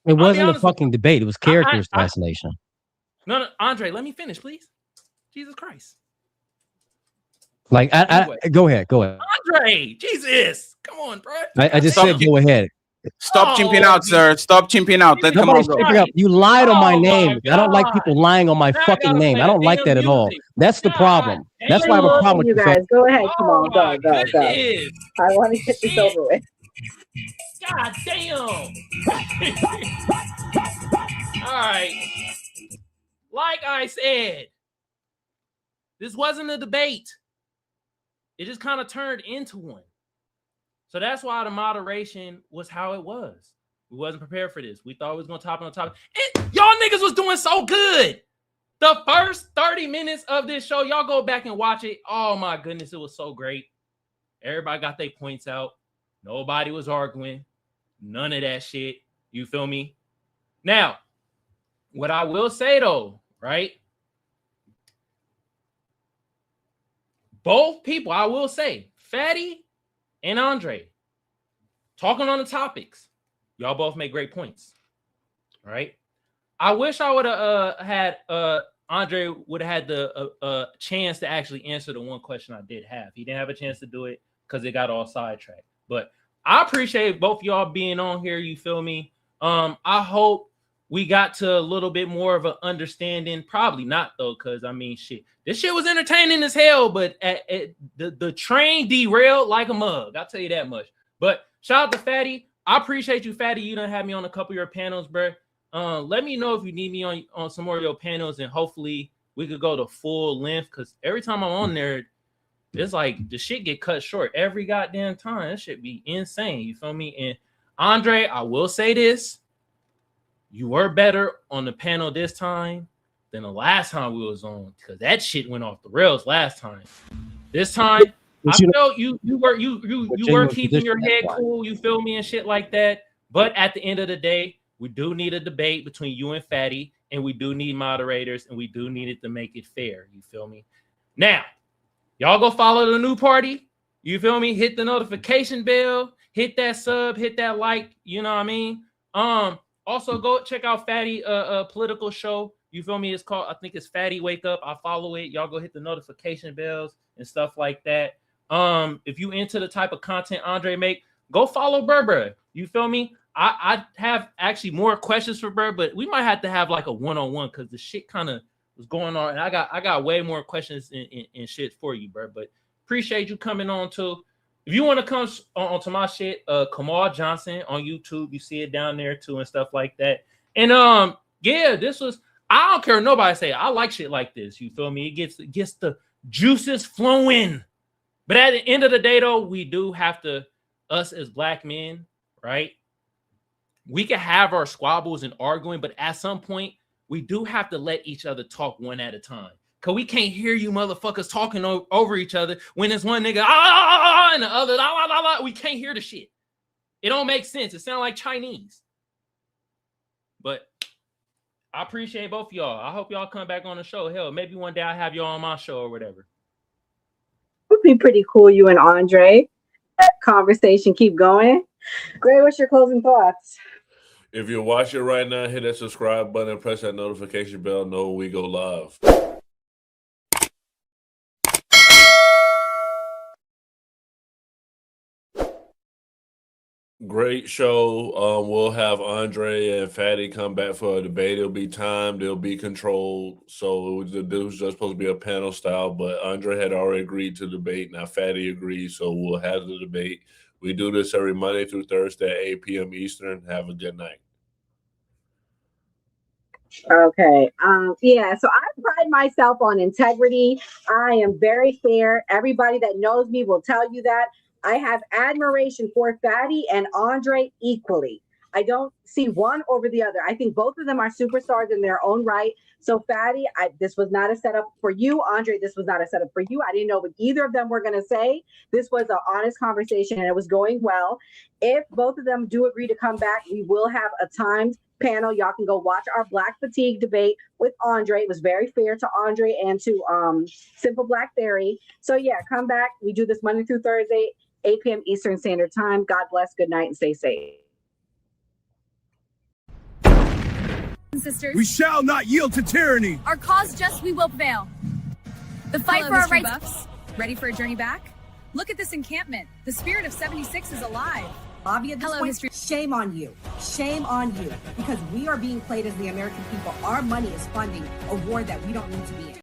Speaker 14: It wasn't a fucking debate. It was character assassination.
Speaker 11: No, Andre, let me finish, please. Jesus Christ.
Speaker 14: Like, go ahead.
Speaker 11: Andre, Jesus. Come on, bro.
Speaker 14: I just said go ahead.
Speaker 12: Stop chimping out, sir. Stop chimping out. Let come on.
Speaker 14: You lied on my name. I don't like people lying on my fucking name. I don't like that at all. That's the problem. That's why I have a problem with
Speaker 2: you guys. Go ahead. Come on. Go. I want to get this over with.
Speaker 11: God damn. All right. Like I said, this wasn't a debate. It just kind of turned into one. So that's why the moderation was how it was. We wasn't prepared for this. We thought we was going to top on the top. And y'all niggas was doing so good. The first 30 minutes of this show, y'all go back and watch it. Oh, my goodness, it was so great. Everybody got their points out. Nobody was arguing. None of that shit. You feel me? Now, what I will say, though, right? Both people, I will say, Fatty and Andre, talking on the topics, y'all both make great points, right? I wish I would have had Andre would have had the chance to actually answer the one question I did have. He didn't have a chance to do it because it got all sidetracked. But I appreciate both y'all being on here. You feel me? I hope we got to a little bit more of an understanding. Probably not, though, because, I mean, shit. This shit was entertaining as hell, but the train derailed like a mug. I'll tell you that much. But shout out to Fatty. I appreciate you, Fatty. You done had me on a couple of your panels, bro. Let me know if you need me on some more of your panels, and hopefully we could go to full length, because every time I'm on there, it's like the shit get cut short every goddamn time. That shit be insane. You feel me? And Andre, I will say this. You were better on the panel this time than the last time we was on, because that shit went off the rails last time. This time, I felt you were keeping your head cool, you feel me, and shit like that. But at the end of the day, we do need a debate between you and Fatty, and we do need moderators, and we do need it to make it fair. You feel me? Now, y'all go follow the new party. You feel me? Hit the notification bell, hit that sub, hit that like. You know what I mean? Also go check out Fatty political show. You feel me? It's called, I think it's Fatty Wake Up. I follow it. Y'all go hit the notification bells and stuff like that. If you into the type of content Andre make, go follow Burr. You feel me? I have actually more questions for Burr, but we might have to have like a one-on-one, because the shit kind of was going on, and I got way more questions and shit for you, Burr. But appreciate you coming on too. If you want to come onto my shit, Kamal Johnson on YouTube, you see it down there too and stuff like that. And yeah, this was, I don't care what nobody say. I like shit like this. You feel me? It gets the juices flowing. But at the end of the day, though, we do have to, us as black men, right? We can have our squabbles and arguing, but at some point, we do have to let each other talk one at a time. Because we can't hear you motherfuckers talking over each other when it's one nigga and the other we can't hear the shit. It don't make sense. It sounds like Chinese. But I appreciate both of y'all. I hope y'all come back on the show. Hell, maybe one day I'll have y'all on my show or whatever.
Speaker 2: Would be pretty cool, you and Andre. That conversation keep going. Gray, what's your closing thoughts?
Speaker 10: If you're watching right now, hit that subscribe button, press that notification bell, know we go live. Great show. We'll have Andre and Fatty come back for a debate. It'll be timed. It'll be controlled. So it was just supposed to be a panel style, but Andre had already agreed to debate. Now Fatty agreed, so we'll have the debate. We do this every Monday through Thursday at 8 p.m. Eastern. Have a good night.
Speaker 2: Okay. Yeah, so I pride myself on integrity. I am very fair. Everybody that knows me will tell you that. I have admiration for Fatty and Andre equally. I don't see one over the other. I think both of them are superstars in their own right. So Fatty, this was not a setup for you. Andre, this was not a setup for you. I didn't know what either of them were going to say. This was an honest conversation, and it was going well. If both of them do agree to come back, we will have a timed panel. Y'all can go watch our Black Fatigue debate with Andre. It was very fair to Andre and to Simple Black Theory. So yeah, come back. We do this Monday through Thursday, 8 p.m. Eastern Standard Time. God bless. Good night and stay safe.
Speaker 1: Sisters,
Speaker 3: we shall not yield to tyranny.
Speaker 1: Our cause just, we will prevail. The fight for our rights. Buffs, ready for a journey back? Look at this encampment. The spirit of 76 is alive.
Speaker 15: Bobby, at this point, shame on you. Shame on you. Because we are being played as the American people. Our money is funding a war that we don't need to be in.